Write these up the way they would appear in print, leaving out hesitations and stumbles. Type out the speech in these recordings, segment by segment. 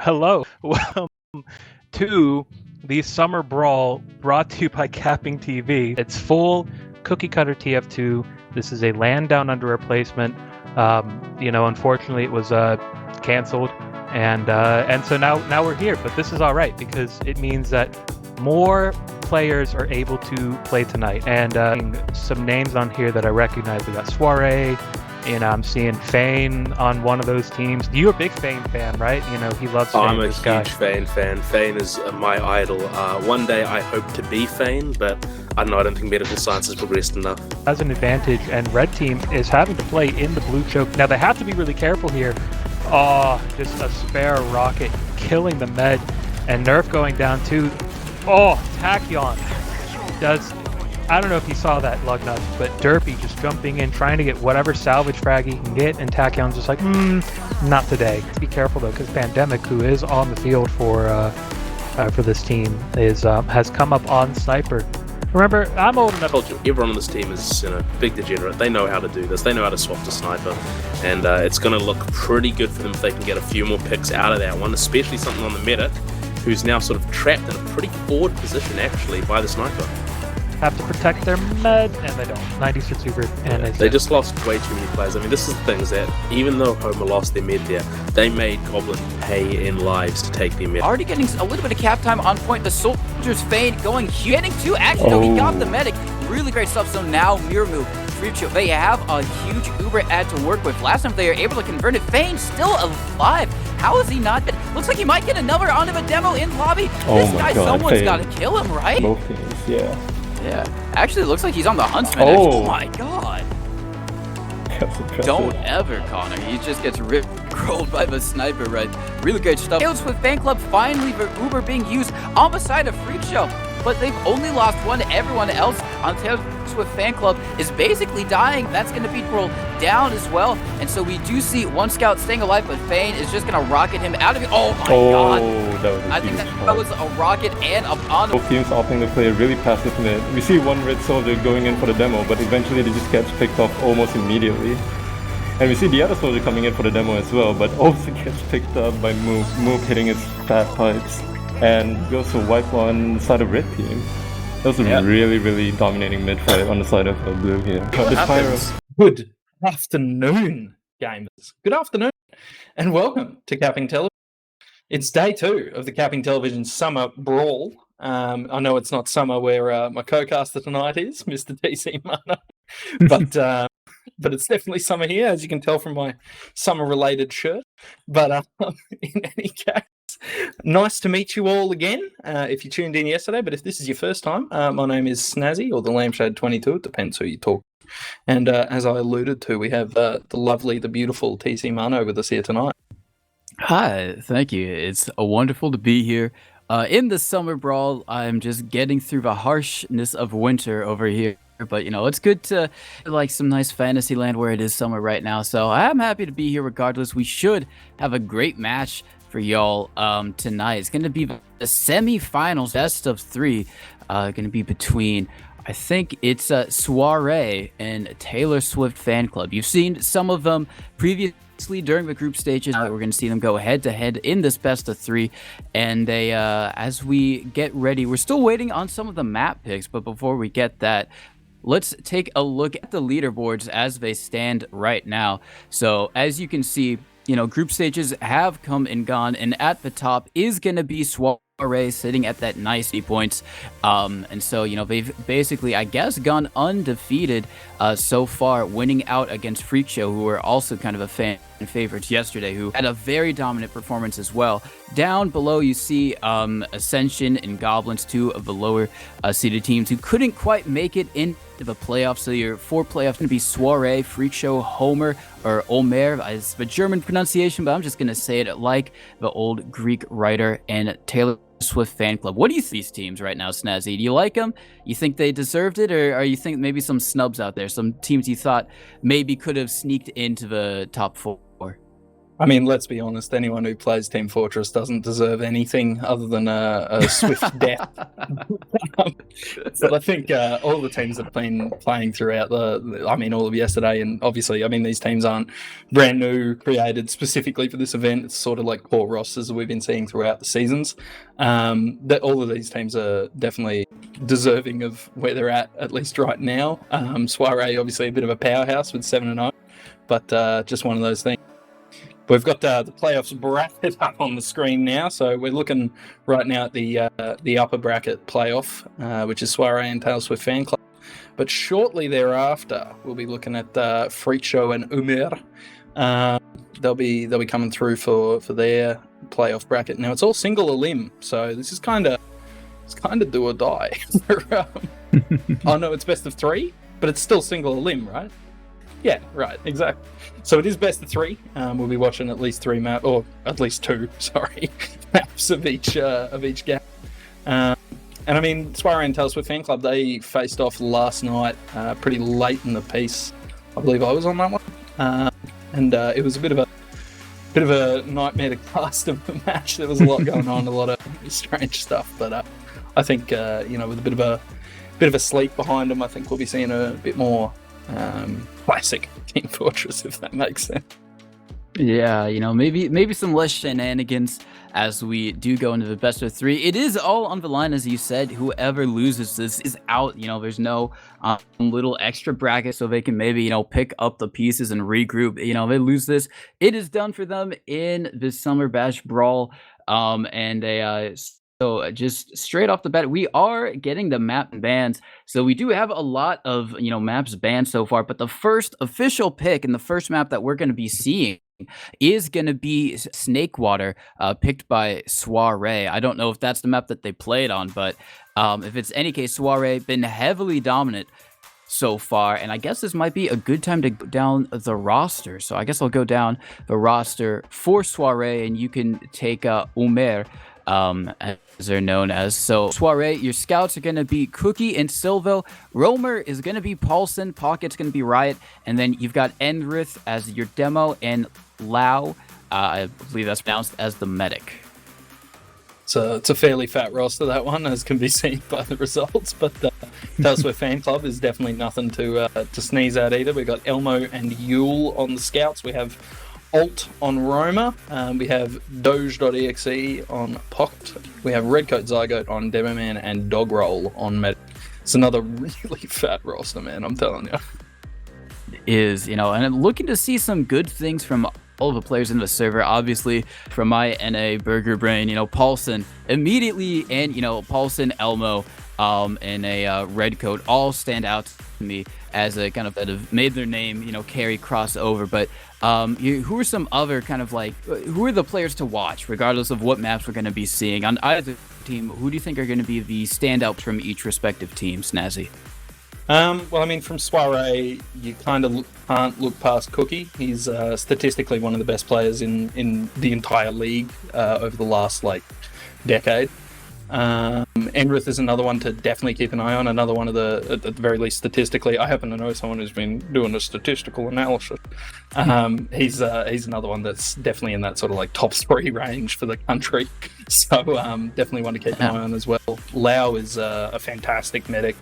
Hello, welcome to the Summer Brawl brought to you by CappingTV. It's full cookie cutter TF2. This is a Land Down Under replacement. Unfortunately it was canceled, and so now we're here. But this is all right because it means that more players are able to play tonight. And some names on here that I recognize. We got Soiree. I'm seeing Fane on one of those teams. You're a big Fane fan, right? He loves Fane. I'm a huge Fane fan. Fane is my idol. One day I hope to be Fane, but I don't think medical science has progressed enough. Has an advantage, and red team is having to play in the blue choke. Now they have to be really careful here. Oh, just a spare rocket killing the med, and Nerf going down too. Oh, Tachyon does. I don't know if you saw that, Lugnut, but Derpy just jumping in, trying to get whatever salvage frag he can get, and Tachyon's just like, not today. Be careful though, because Pandemic, who is on the field for this team, has come up on Sniper. Remember, I'm old enough. I told you, everyone on this team is big degenerate. They know how to do this. They know how to swap to Sniper, and it's going to look pretty good for them if they can get a few more picks out of that one, especially something on the medic, who's now sort of trapped in a pretty forward position actually by the Sniper. Have to protect their med, and they don't. 96 Uber, and they just lost way too many players. I mean, this is the thing, is that even though Homer lost their med there, they made Goblin pay in lives to take their med. Already getting a little bit of cap time on point. The Soldier's Fane going, getting two. Actually, no, he got the medic. Really great stuff. So now Mirror Move. They have a huge Uber ad to work with. Last time they were able to convert it. Fane still alive. How is he not dead? Looks like he might get another onto a demo in lobby. This guy, someone's got to kill him, right? Both teams, yeah. Yeah, actually, it looks like he's on the Huntsman. Oh my god! Don't ever, Connor. He just gets ripped-rolled by the Sniper, right? Really great stuff. Tails with Fan Club finally for Uber being used on the side of Freak Show, but they've only lost one. Everyone else on Tails with Fan Club is basically dying. That's going to be rolled down as well, and so we do see one scout staying alive, but Fane is just going to rocket him out of it. Oh my god! That was I think that was a rocket and a on. Both teams opting to play a really passive mid. We see one red soldier going in for the demo, but eventually they just gets picked off almost immediately. And we see the other soldier coming in for the demo as well, but also gets picked up by Mook hitting his fat pipes, and goes to wipe on the side of red team. That was a really dominating mid fight on the side of blue here. Good afternoon, gamers. Good afternoon, and welcome to Capping Television. It's day 2 of the Capping Television Summer Brawl. I know it's not summer where my co-caster tonight is, Mr. Tcmano, but it's definitely summer here, as you can tell from my summer-related shirt. But in any case, nice to meet you all again. If you tuned in yesterday, but if this is your first time, my name is Snazzy, or the Lampshade 22. It depends who you talk. And as I alluded to, we have the lovely, the beautiful Tcmano with us here tonight. Hi, thank you. It's wonderful to be here. In the Summer Brawl, I'm just getting through the harshness of winter over here. But, it's good to like some nice fantasy land where it is summer right now. So I'm happy to be here regardless. We should have a great match for y'all tonight. It's going to be the semi-finals, best of 3, going to be between, I think it's Soiree and Taylor Swift Fan Club. You've seen some of them previously during the group stages. We're going to see them go head-to-head in this best of 3. And they, as we get ready, we're still waiting on some of the map picks. But before we get that, let's take a look at the leaderboards as they stand right now. So as you can see, group stages have come and gone, and at the top is going to be Soiree Soiree sitting at that 90 points. And so, they've basically, I guess, gone undefeated so far, winning out against Freak Show, who were also kind of a fan favorites yesterday, who had a very dominant performance as well. Down below, you see Ascension and Goblins, two of the lower seeded teams who couldn't quite make it into the playoffs. So your 4 playoffs going to be Soiree, Freak Show, Homer, or Omer. It's the German pronunciation, but I'm just going to say it like the old Greek writer, and Taylor Swift fan club. What do you think of these teams right now, Snazzy? Do you like them? You think they deserved it, or you think maybe some snubs out there, some teams you thought maybe could have sneaked into the top 4? I mean, let's be honest, anyone who plays Team Fortress doesn't deserve anything other than a swift death. But I think all the teams that have been playing throughout all of yesterday, and obviously, these teams aren't brand new, created specifically for this event. It's sort of like core rosters that we've been seeing throughout the seasons. That all of these teams are definitely deserving of where they're at least right now. Soiree, obviously, a bit of a powerhouse with 7-0, but just one of those things. We've got the playoffs bracket up on the screen now, so we're looking right now at the upper bracket playoff, which is Soiree and Taylor Swift Fan Club. But shortly thereafter, we'll be looking at Freak Show and Umer. They'll be coming through for their playoff bracket. Now it's all single elim, so this is kind of do or die. Oh no, it's best of 3, but it's still single elim, right? Yeah, right, exactly. So it is best of 3. We'll be watching at least 3 maps, or at least 2, maps of each game. And Soiree and Taylor Swift Fan Club, they faced off last night, pretty late in the piece. I believe I was on that one, and it was a bit of a nightmare to cast of the match. There was a lot going on, a lot of strange stuff. But I think with a bit of a sleep behind them, I think we'll be seeing a bit more classic Team Fortress, if that makes sense. Yeah, maybe some less shenanigans as we do go into the best of 3. It is all on the line, as you said. Whoever loses this is out. There's no little extra bracket so they can maybe, pick up the pieces and regroup. They lose this, it is done for them in the Summer Bash Brawl. So just straight off the bat, we are getting the map bans. So we do have a lot of, maps banned so far. But the first official pick and the first map that we're going to be seeing is going to be Snakewater, picked by Soiree. I don't know if that's the map that they played on, but if it's any case, Soiree been heavily dominant so far, and I guess this might be a good time to go down the roster. So I guess I'll go down the roster for Soiree, and you can take Umer, as they're known as. So Soiree, your scouts are going to be Cookie and Silvo. Romer is going to be Paulson. Pocket's going to be Riot. And then you've got Enrith as your demo, and Lau, I believe that's pronounced, as the medic. So it's a fairly fat roster, that one, as can be seen by the results. But Taylor Swift Fan Club is definitely nothing to sneeze at either. We've got Elmo and Yule on the scouts. We have Alt on Roma. We have Doge.exe on Pocket. We have Redcoat Zygote on Demoman, and Dogroll on Medic. It's another really fat roster, man, I'm telling you. It is, and I'm looking to see some good things from all of the players in the server. Obviously, from my NA Burger Brain, Paulson immediately, and Paulson, Elmo, and a Redcoat all stand out to me as a kind of that have made their name, carry crossover. But who are some other kind of who are the players to watch, regardless of what maps we're going to be seeing on either team? Who do you think are going to be the standouts from each respective team, Snazzy? From Soiree, you kind of can't look past Cookie. He's statistically one of the best players in the entire league over the last decade. Enrith is another one to definitely keep an eye on. Another one at the very least statistically. I happen to know someone who's been doing a statistical analysis. He's another one that's definitely in that sort of top 3 range for the country. So definitely one to keep an eye on as well. Lau is a fantastic medic.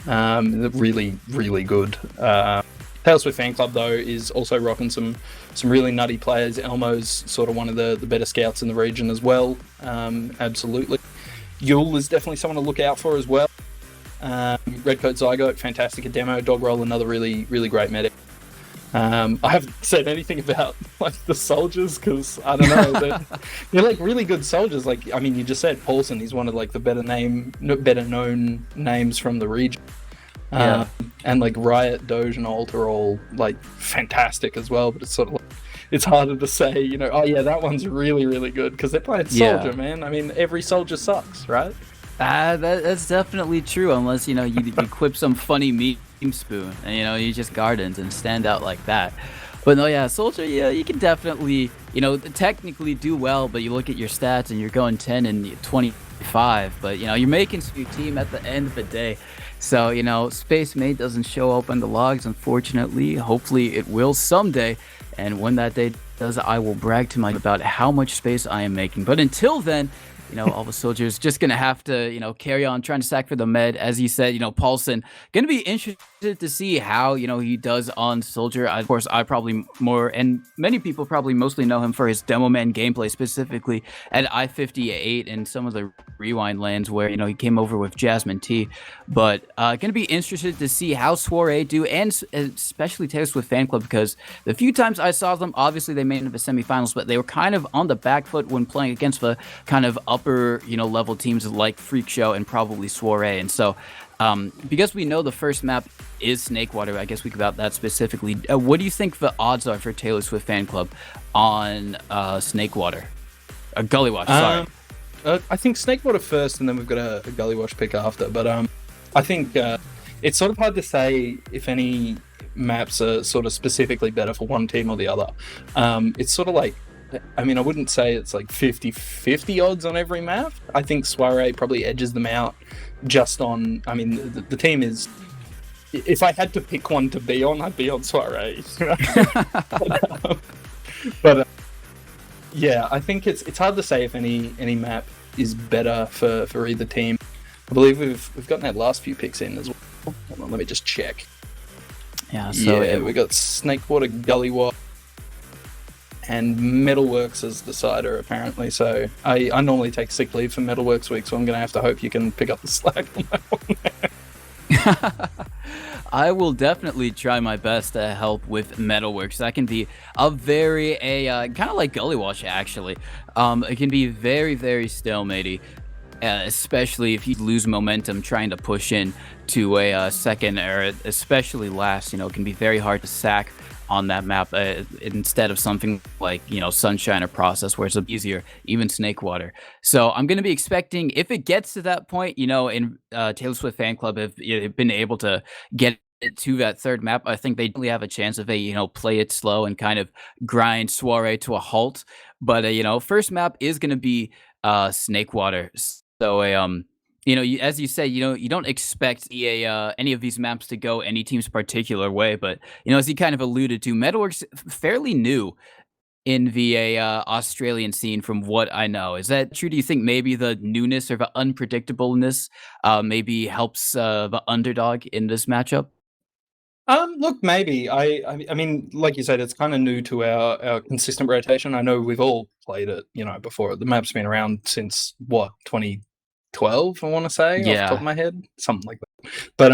Really, really good. Taylor Swift Fan Club, though, is also rocking some really nutty players. Elmo's sort of one of the better scouts in the region as well. Absolutely. Yule is definitely someone to look out for as well. Redcoat Zygote, fantastic at demo. Dogroll, another really, really great medic. I haven't said anything about like the soldiers because I don't know. They're like really good soldiers. Like I mean, you just said Paulson. He's one of like the better known names from the region. Yeah. And like Riot, Doge, and Alt are all like fantastic as well. But it's sort of like, it's harder to say, you know, oh yeah, that one's really really good because they're playing soldier, Yeah. man. I mean, every soldier sucks, right? That's definitely true, unless, you equip some funny meme spoon and, you just gardens and stand out like that. But no, yeah, Soldier, yeah, you can definitely, technically do well, but you look at your stats and you're going 10 and 25, but, you're making your team at the end of the day. So, Space Maid doesn't show up on the logs, unfortunately. Hopefully it will someday. And when that day does, I will brag to my about how much space I am making. But until then, all the soldiers just going to have to, carry on trying to sack for the med. As you said, Paulson, going to be interested to see how, he does on soldier. Of course, I probably more, and many people probably mostly know him for his demo man gameplay, specifically at I-58 and some of the rewind lands where, he came over with Jasmine T. But going to be interested to see how Soiree do, and especially Taylor Swift Fan Club, because the few times I saw them, obviously they made it to the semifinals, but they were kind of on the back foot when playing against the kind of upper, level teams like Freak Show and probably Soiree. And so, because we know the first map is Snakewater, I guess we could about that specifically. What do you think the odds are for Taylor Swift Fan Club on Snakewater? Gullywash, sorry. I think Snakewater first, and then we've got a Gullywash pick after. But I think it's sort of hard to say if any maps are sort of specifically better for one team or the other. It's sort of like, I mean, I wouldn't say it's like 50-50 odds on every map. I think Soiree probably edges them out just on, I mean, the team is, if I had to pick one to be on, I'd be on Soiree. but yeah, I think it's hard to say if any map is better for either team. I believe we've gotten our last few picks in as well. Hold on, let me just check. Yeah, so we got Snakewater, Gullywash, and Metalworks as the decider, apparently. So I normally take sick leave for Metalworks week, so I'm going to have to hope you can pick up the slack on that one. I will definitely try my best to help with Metalworks. That can be a very, kind of like Gullywash, actually. It can be very, very stalematey, especially if you lose momentum trying to push in to a second, or especially last. It can be very hard to sack on that map instead of something like, Sunshine or Process, where it's easier, even Snakewater. So I'm going to be expecting, if it gets to that point, in Taylor Swift Fan Club have been able to get it to that third map, I think they definitely have a chance if they, play it slow and kind of grind Soiree to a halt. But, first map is going to be Snakewater. So, as you say, you don't expect any of these maps to go any team's particular way, but as he kind of alluded to, Metalworks fairly new in the Australian scene, from what I know. Is that true? Do you think maybe the newness or the unpredictableness maybe helps the underdog in this matchup? Look, maybe. I mean, like you said, it's kind of new to our consistent rotation. I know we've all played it, before. The map's been around since what, 2012, I want to say, off the top of my head, something like that. But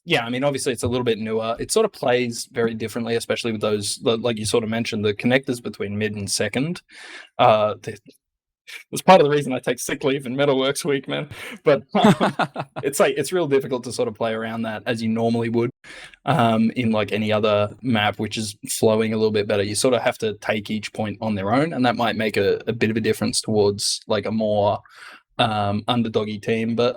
yeah, I mean, obviously it's a little bit newer. It sort of plays very differently, especially with those, like you sort of mentioned, the connectors between mid and second. It's part of the reason I take sick leave in Metalworks week, man. But it's real difficult to sort of play around that as you normally would in like any other map, which is flowing a little bit better. You sort of have to take each point on their own, and that might make a bit of a difference towards like a more underdoggy team. But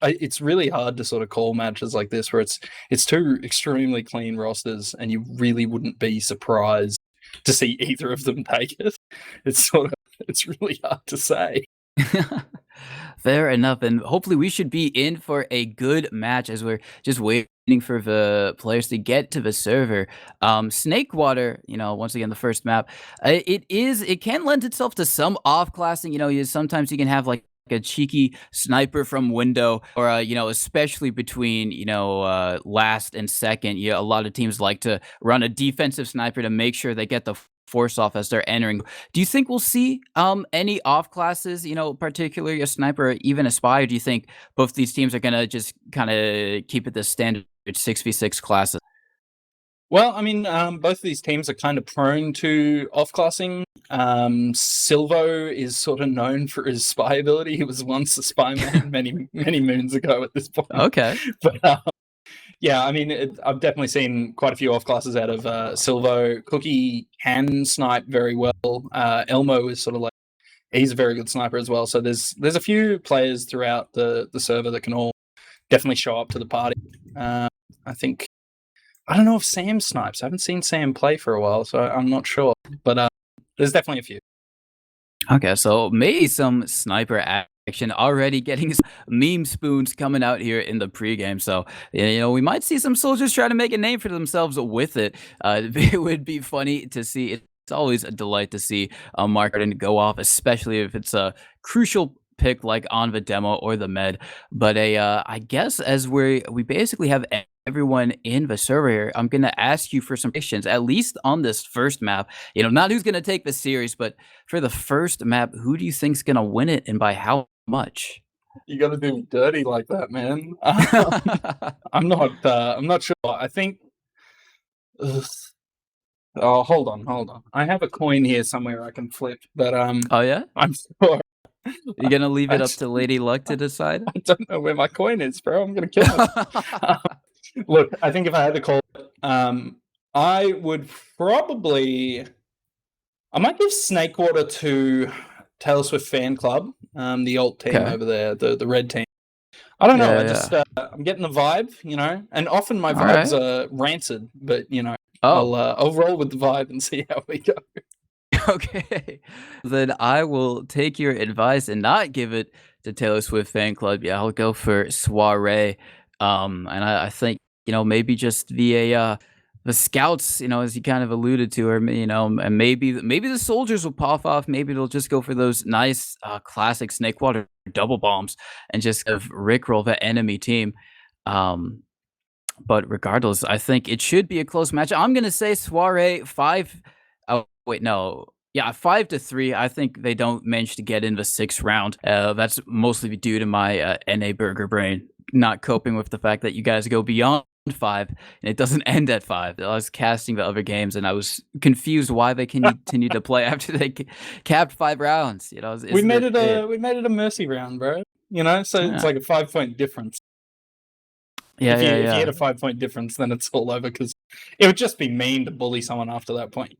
it's really hard to sort of call matches like this where it's two extremely clean rosters, and you really wouldn't be surprised to see either of them take it. It's really hard to say. Fair enough, and hopefully we should be in for a good match as we're just waiting for the players to get to the server. Snakewater, once again, the first map, it can lend itself to some off-classing. Sometimes you can have like a cheeky sniper from window, or especially between last and second. A lot of teams like to run a defensive sniper to make sure they get the force off as they're entering. Do you think we'll see any off classes, particularly a sniper or even a spy? Or do you think both these teams are gonna just kind of keep it the standard 6v6 classes? Well, I mean, both of these teams are kind of prone to off-classing. Silvo is sort of known for his spy ability. He was once a spy man many moons ago at this point. Okay. But yeah, I mean, I've definitely seen quite a few off-classes out of Silvo. Cookie can snipe very well. Elmo is sort of like, he's a very good sniper as well. So there's a few players throughout the server that can all definitely show up to the party. I think, I don't know if Sam snipes. I haven't seen Sam play for a while, so I'm not sure. But there's definitely a few. Okay, so maybe some sniper action already getting some meme spoons coming out here in the pregame. So, we might see some soldiers try to make a name for themselves with it. It would be funny to see. It's always a delight to see Mark Harden go off, especially if it's a crucial pick like on the demo or the med. But I guess as we basically have everyone in the server here, I'm gonna ask you for some predictions, at least on this first map. Not who's gonna take the series, but for the first map, who do you think's gonna win it and by how much? You got to do me dirty like that, man. I'm not sure. I think. Ugh. Oh, hold on. I have a coin here somewhere I can flip, but Oh yeah? I'm sure. You gonna leave it up to Lady Luck to decide? I don't know where my coin is, bro. I'm gonna kill myself. Look, I think if I had to call it, I would probably, I might give Snakewater to Taylor Swift Fan Club, the alt team Okay. over there, the red team. I don't know. Yeah, I just I'm getting the vibe, and often my All vibes right. are rancid, but Oh, I'll roll with the vibe and see how we go. okay. Then I will take your advice and not give it to Taylor Swift Fan Club. Yeah, I'll go for Soiree. And I think, maybe just via the scouts, as you kind of alluded to, or and maybe the soldiers will pop off. Maybe they'll just go for those nice classic Snakewater double bombs and just kind of rickroll the enemy team. But regardless, I think it should be a close match. I'm gonna say Soiree 5. Oh wait, no. Yeah, 5-3. I think they don't manage to get in the 6th round. That's mostly due to my NA burger brain not coping with the fact that you guys go beyond 5 and it doesn't end at 5. I was casting the other games and I was confused why they continue to play after they capped 5 rounds. We made it a mercy round, bro. So it's like a 5-point difference. Yeah, if you had a 5-point difference, then it's all over because it would just be mean to bully someone after that point.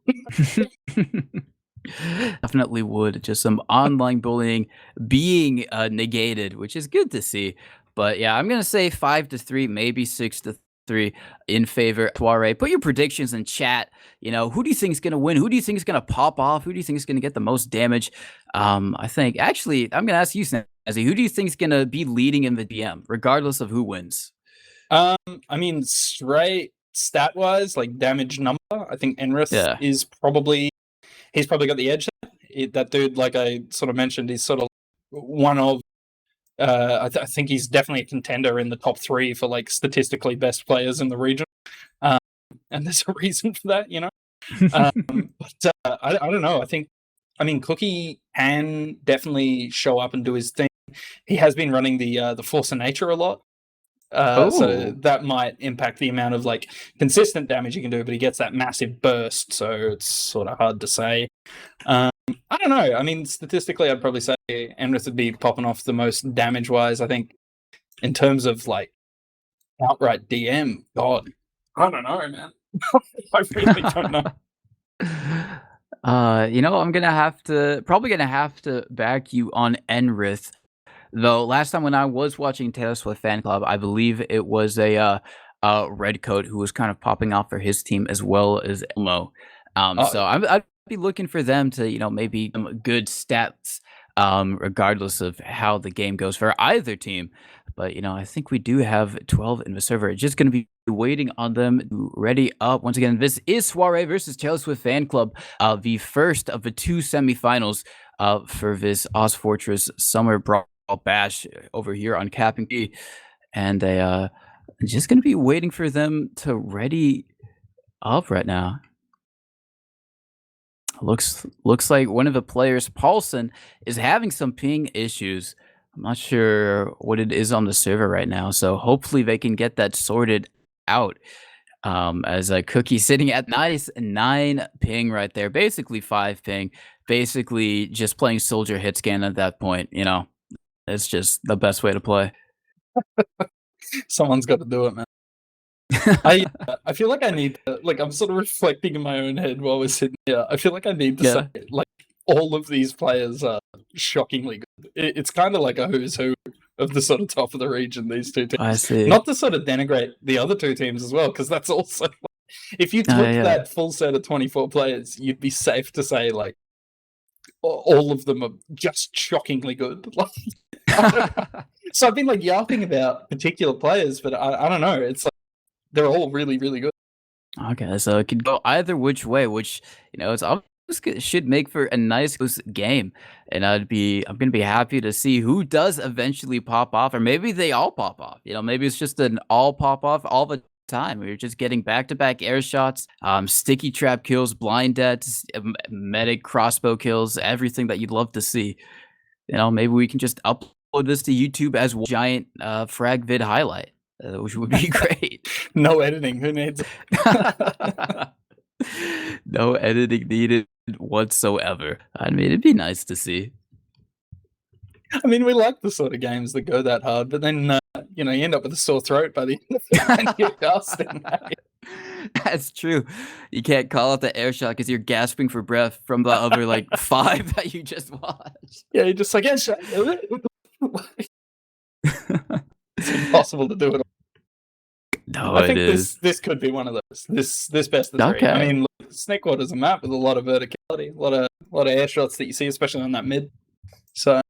Definitely would. Just some online bullying being negated, which is good to see. But yeah, I'm gonna say 5-3, maybe 6-3 in favor of Soiree. Put your predictions in chat. Who do you think is gonna win? Who do you think is gonna pop off? Who do you think is gonna get the most damage? I think actually I'm gonna ask you, Snazzy, who do you think is gonna be leading in the DM, regardless of who wins? I mean, straight stat wise, like damage number, I think Enrith is probably got the edge. That dude, like I sort of mentioned, is sort of one of. I think he's definitely a contender in the top 3 for like statistically best players in the region, and there's a reason for that, But I don't know. I mean, Cookie can definitely show up and do his thing. He has been running the Force of Nature a lot. So that might impact the amount of like consistent damage you can do, but he gets that massive burst, so it's sort of hard to say. I don't know. I mean, statistically, I'd probably say Enrith would be popping off the most damage-wise. I think in terms of like outright DM, God, I don't know, man. I really don't know. I'm probably gonna have to back you on Enrith. Though last time when I was watching Taylor Swift Fan Club, I believe it was a Redcoat who was kind of popping off for his team as well as Elmo. So I'd be looking for them to, maybe some good stats, regardless of how the game goes for either team. But I think we do have 12 in the server. It's just going to be waiting on them to ready up. Once again, this is Soiree versus Taylor Swift Fan Club, the first of the 2 semifinals for this Oz Fortress Summer Brawl bash over here on CappingTV, and just gonna be waiting for them to ready up right now. Looks like one of the players, Paulson, is having some ping issues. I'm not sure what it is on the server right now, so hopefully they can get that sorted out. As a Cookie sitting at nice 9 ping right there, basically 5 ping, basically just playing soldier hit scan at that point. It's just the best way to play. Someone's got to do it, man. I feel like I need to, like, I'm sort of reflecting in my own head while we're sitting here. I feel like I need to say, like, all of these players are shockingly good. It's kind of like a who's who of the sort of top of the region, these two teams. I see. Not to sort of denigrate the other two teams as well, because that's also, if you took that full set of 24 players, you'd be safe to say, like, all of them are just shockingly good. So I've been, like, yapping about particular players, but I don't know. It's like, they're all really, really good. Okay, so it could go either which way, which, it's should make for a nice close game. And I'm gonna be happy to see who does eventually pop off, or maybe they all pop off. Maybe it's just an all pop off all the time. We're just getting back-to-back air shots, sticky trap kills, blind deaths, medic crossbow kills, everything that you'd love to see. Maybe we can just upload this to YouTube as one giant frag vid highlight. Which would be great. No editing. Who needs it? No editing needed whatsoever. I mean, it'd be nice to see. I mean, we like the sort of games that go that hard, but then, you end up with a sore throat by the end of it and you're gasping. That's true. You can't call out the air shot because you're gasping for breath from the other, 5 that you just watched. Yeah, you're just like, air shot. It's impossible to do it. No, I think this could be one of those. This best of 3. Okay. I mean, look, Snakewater's a map with a lot of verticality, a lot of air shots that you see, especially on that mid. So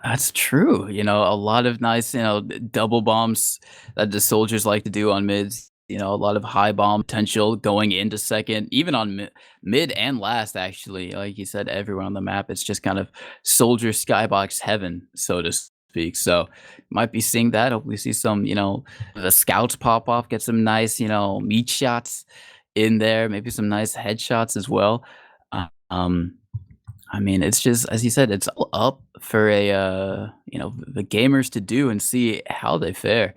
that's true. A lot of nice, double bombs that the soldiers like to do on mids. A lot of high bomb potential going into second, even on mid and last. Actually, like you said, everyone on the map. It's just kind of soldier skybox heaven, so to speak. So might be seeing that. Hopefully see some, the scouts pop off, get some nice, meat shots in there, maybe some nice headshots as well. I mean, it's just, as you said, it's all up for the gamers to do and see how they fare.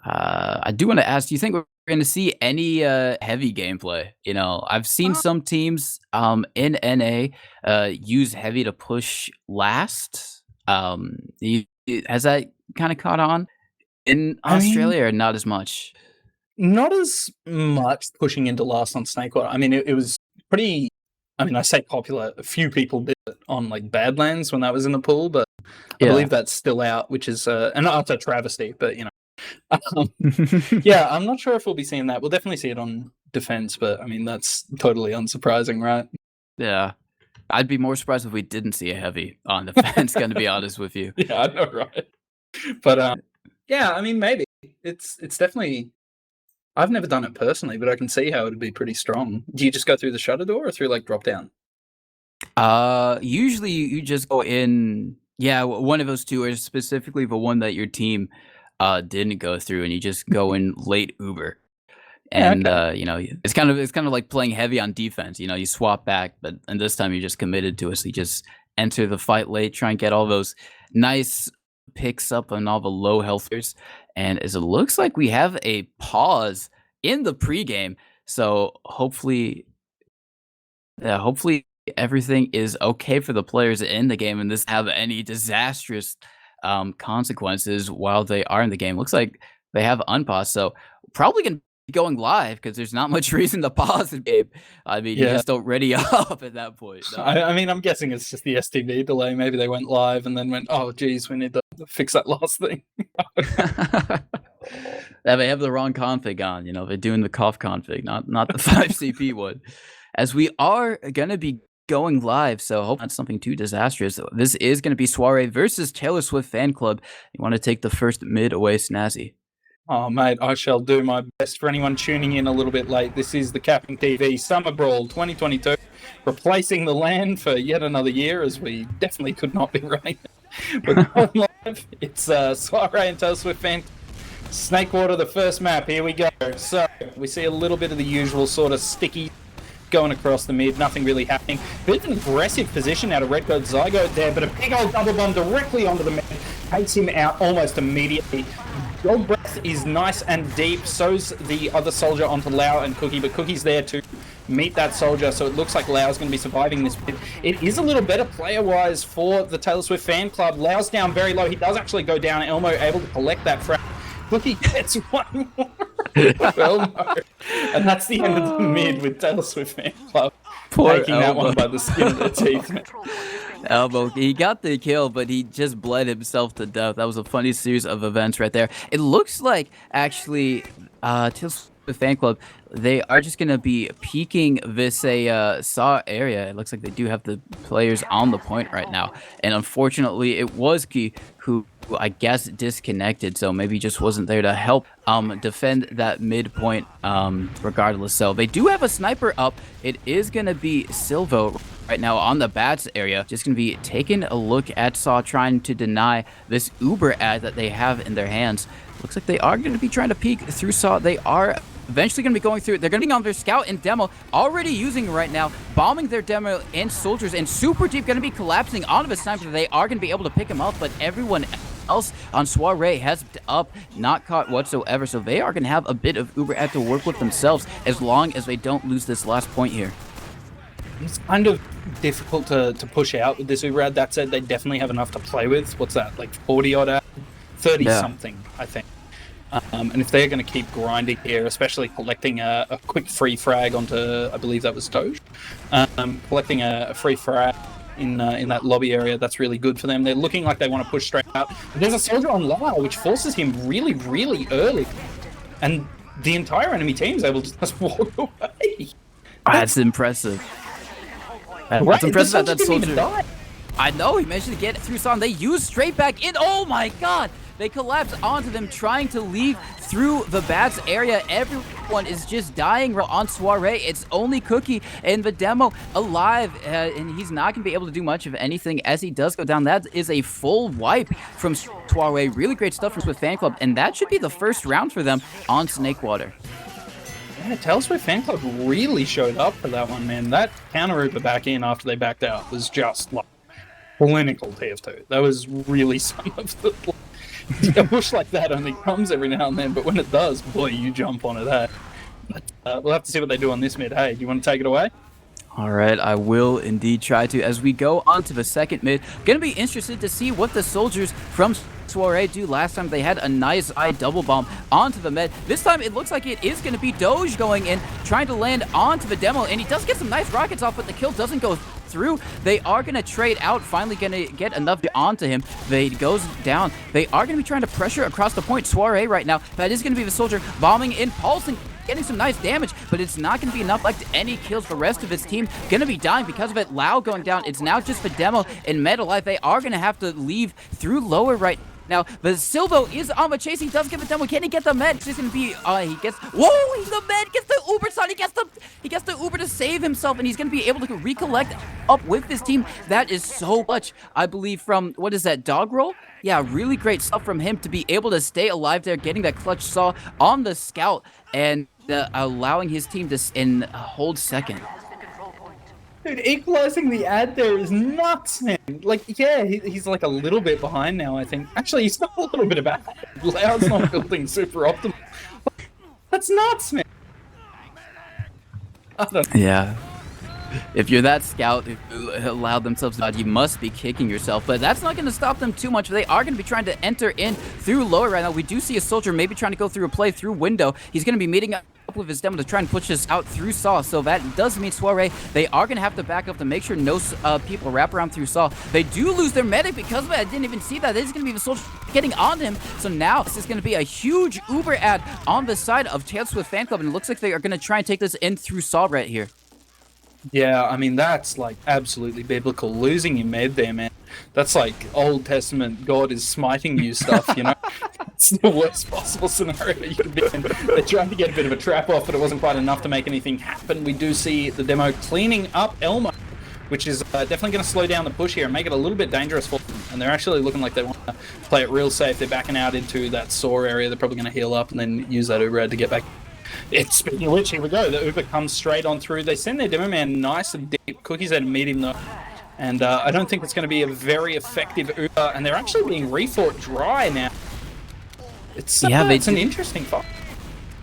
I do want to ask, do you think we're going to see any heavy gameplay? I've seen some teams in NA use heavy to push last. Has that kind of caught on in Australia, or not as much? Not as much pushing into last on Snakewater. I mean, it was pretty. I mean, I say popular. A few people did it on Badlands when that was in the pool, but I believe that's still out, which is an utter travesty. But yeah, I'm not sure if we'll be seeing that. We'll definitely see it on defense, but I mean, that's totally unsurprising, right? Yeah. I'd be more surprised if we didn't see a heavy on defense, going to be honest with you. Yeah, I know, right? But yeah, I mean, maybe it's definitely. I've never done it personally, but I can see how it would be pretty strong. Do you just go through the shutter door or through drop down? Usually you just go in. Yeah, one of those two, or specifically the one that your team didn't go through, and you just go in late Uber. And it's kind of like playing heavy on defense. You swap back, and this time you just committed to it. So you just enter the fight late, try and get all those nice picks up on all the low healthers. And as it looks like we have a pause in the pregame, so hopefully everything is okay for the players in the game, and this have any disastrous consequences while they are in the game. Looks like they have unpaused, so probably gonna going live because there's not much reason to pause the game. I mean, you just don't ready up at that point. No? I mean, I'm guessing it's just the STV delay. Maybe they went live and then went, oh, geez, we need to fix that last thing. They have the wrong config on. They're doing the cough config, not the 5CP one. As we are going to be going live, so hope not something too disastrous. This is going to be Soiree versus Taylor Swift Fan Club. You want to take the first mid away, Snazzy? Oh, mate, I shall do my best. For anyone tuning in a little bit late, this is the CappingTV Summer Brawl 2022, replacing the LAN for yet another year, as we definitely could not be running. We're going live. It's Soiree and Taylor Swift Fan. Snakewater, the first map. Here we go. So, we see a little bit of the usual sort of sticky going across the mid, nothing really happening. Bit of an aggressive position out of Red Goat Zygote there, but a big old double bomb directly onto the mid takes him out almost immediately. Your breath is nice and deep. So's the other soldier onto Lau and Cookie, but Cookie's there to meet that soldier, so it looks like Lau's going to be surviving this bit. It is a little better player-wise for the Taylor Swift fan club. Lau's down very low. He does actually go down. Elmo able to collect that frag. Cookie gets one more. Elmo. And that's the end of the mid with Taylor Swift fan club. Poor taking that Elmo. one by the skin of their teeth. Elbow. He got the kill, but he just bled himself to death. That was a funny series of events right there. It looks like, actually, Taylor Swift fan club, they are just going to be peeking this Saw area. It looks like they do have the players on the point right now. And unfortunately, it was Key who I guess disconnected, so maybe just wasn't there to help defend that midpoint regardless. So they do have a sniper up. It is going to be Silvo right now on the bats area. Just going to be taking a look at Saw, trying to deny this Uber ad that they have in their hands. Looks like they are going to be trying to peek through Saw. They are eventually going to be going through. They're going to be on their scout and demo, already using right now, bombing their demo and soldiers, and super deep going to be collapsing onto the sniper. They are going to be able to pick him up, but everyone else on Soiree has up, not caught whatsoever. So they are going to have a bit of Uber ad to work with themselves as long as they don't lose this last point here. It's kind of difficult to push out with this Uber ad. That said, they definitely have enough to play with. What's that, like 40 odd ad? 30 something, I think. And if they're going to keep grinding here, especially collecting a quick free frag onto, I believe that was Doge, collecting a free frag in that lobby area, that's really good for them. They're looking like they want to push straight out. There's a soldier on Lau, which forces him really, really early. And the entire enemy team's able to just walk away. That's impressive. That's impressive that soldier. I know, he managed to get through Son. They use straight back in. Oh my god! They collapse onto them, trying to leave through the bats area. Everyone is just dying on Soiree. It's only Cookie in the demo alive, and he's not going to be able to do much of anything as he does go down. That is a full wipe from Soiree. Really great stuff from Swift Fan Club, and that should be the first round for them on Snakewater. Yeah, Taylor Swift Fan Club really showed up for that one, man. That counter Uber back in after they backed out was just like clinical TF2. That was really some of the... A push like that only comes every now and then, but when it does, boy, you jump onto that. But, we'll have to see what they do on this mid. Hey, do you want to take it away? All right, I will indeed try to. As we go on to the second mid, going to be interested to see what the soldiers from Soiree do. Last time they had a nice eye double bomb onto the med. This time it looks like it is going to be Doge going in, trying to land onto the demo, and he does get some nice rockets off, but the kill doesn't go through. They are going to trade out, finally going to get enough onto him. They goes down. They are going to be trying to pressure across the point. Soiree right now, that is going to be the soldier bombing in, pulsing, getting some nice damage, but it's not going to be enough like any kills. The rest of his team going to be dying because of it. Lau going down. It's now just the demo and Meta Life. They are going to have to leave through lower right now. The Silvo is on the chase. He does get the demo. Can he get the med? It's going to be, he gets, whoa, the med gets the Uber son. He gets the Uber to save himself, and he's going to be able to recollect up with this team. That is so much, I believe, from, what is that, dog roll? Yeah, really great stuff from him to be able to stay alive there, getting that clutch saw on the scout, and allowing his team to hold second. Dude, equalizing the ad there is nuts, man. Like, yeah, he's like a little bit behind now, I think. Actually, he's not a little bit bad. Lau's not building super optimal. That's nuts, man. I don't know. Yeah. If you're that scout who allowed themselves to dodge, you must be kicking yourself. But that's not going to stop them too much. They are going to be trying to enter in through lower right now. We do see a soldier maybe trying to go through a play through window. He's going to be meeting up with his demo to try and push this out through Saw. So that does mean Soiree, they are going to have to back up to make sure no people wrap around through Saw. They do lose their medic because of it. I didn't even see that. This is going to be the soldier getting on him. So now this is going to be a huge Uber ad on the side of Taylor Swift Fan Club. And it looks like they are going to try and take this in through Saw right here. Yeah, I mean, that's like absolutely biblical. Losing your med there, man. That's like Old Testament, God is smiting you stuff, you know? It's the worst possible scenario you could be in. They're trying to get a bit of a trap off, but it wasn't quite enough to make anything happen. We do see the demo cleaning up Elmo, which is definitely going to slow down the push here and make it a little bit dangerous for them. And they're actually looking like they want to play it real safe. They're backing out into that Saw area. They're probably going to heal up and then use that Uber ad to get back. It's speaking of which, here we go. The Uber comes straight on through. They send their demo man nice and deep. Cookie's there to meet him though. And I don't think it's going to be a very effective Uber. And they're actually being refought dry now. It's they it's an do- interesting fight.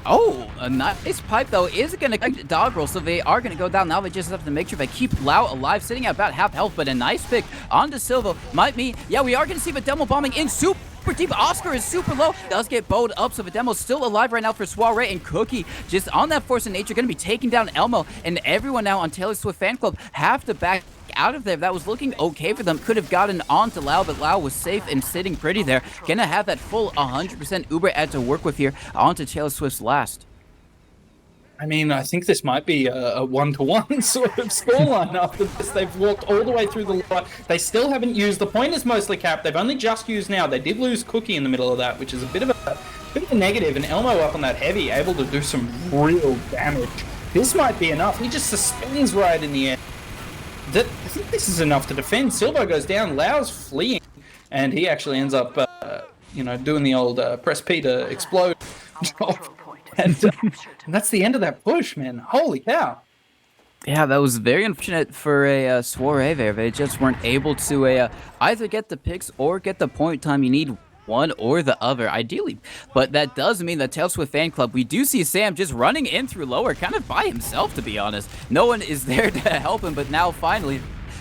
Oh, a nice pipe, though, is going to connect dog roll, so they are going to go down. Now they just have to make sure they keep Lau alive, sitting at about half health, but a nice pick onto Silva. Might mean, yeah, we are going to see Videmo bombing in super deep. Oscar is super low, does get bowed up, so Videmo's still alive right now for Soiree, and Cookie just on that force of nature, going to be taking down Elmo, and everyone now on Taylor Swift fan club have to back out of there. That was looking okay for them. Could have gotten onto Lau, but Lau was safe and sitting pretty there. Gonna have that full 100% Uber ad to work with here onto Taylor Swift's last. I mean, I think this might be a one-to-one sort of scoreline after this. They've walked all the way through the line. They still haven't used, the point is mostly Cap. They've only just used now. They did lose Cookie in the middle of that, which is a bit of a negative, and Elmo up on that heavy, able to do some real damage. This might be enough. He just suspends right in the air. I think this is enough to defend. Silva goes down, Lau's fleeing, and he actually ends up, doing the old press P to explode job. And that's the end of that push, man. Holy cow. Yeah, that was very unfortunate for a Soiree there. They just weren't able to either get the picks or get the point time. You need one or the other, ideally. But that does mean that Taylor Swift fan club, we do see Sam just running in through lower, kind of by himself, to be honest. No one is there to help him, but now finally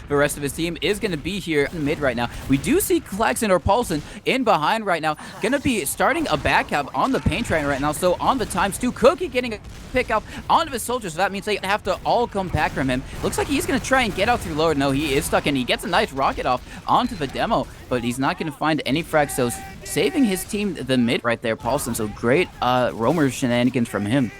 the rest of his team is going to be here in mid right now. We do see Klaxon or Paulson in behind right now. Going to be starting a back cap on the paint train right now. So on the ×2, Cookie getting a pick up onto his soldiers. So that means they have to all come back from him. Looks like he's going to try and get out through lower. No, he is stuck, and he gets a nice rocket off onto the demo, but he's not going to find any frags. So saving his team the mid right there, Paulson. So great roamer shenanigans from him.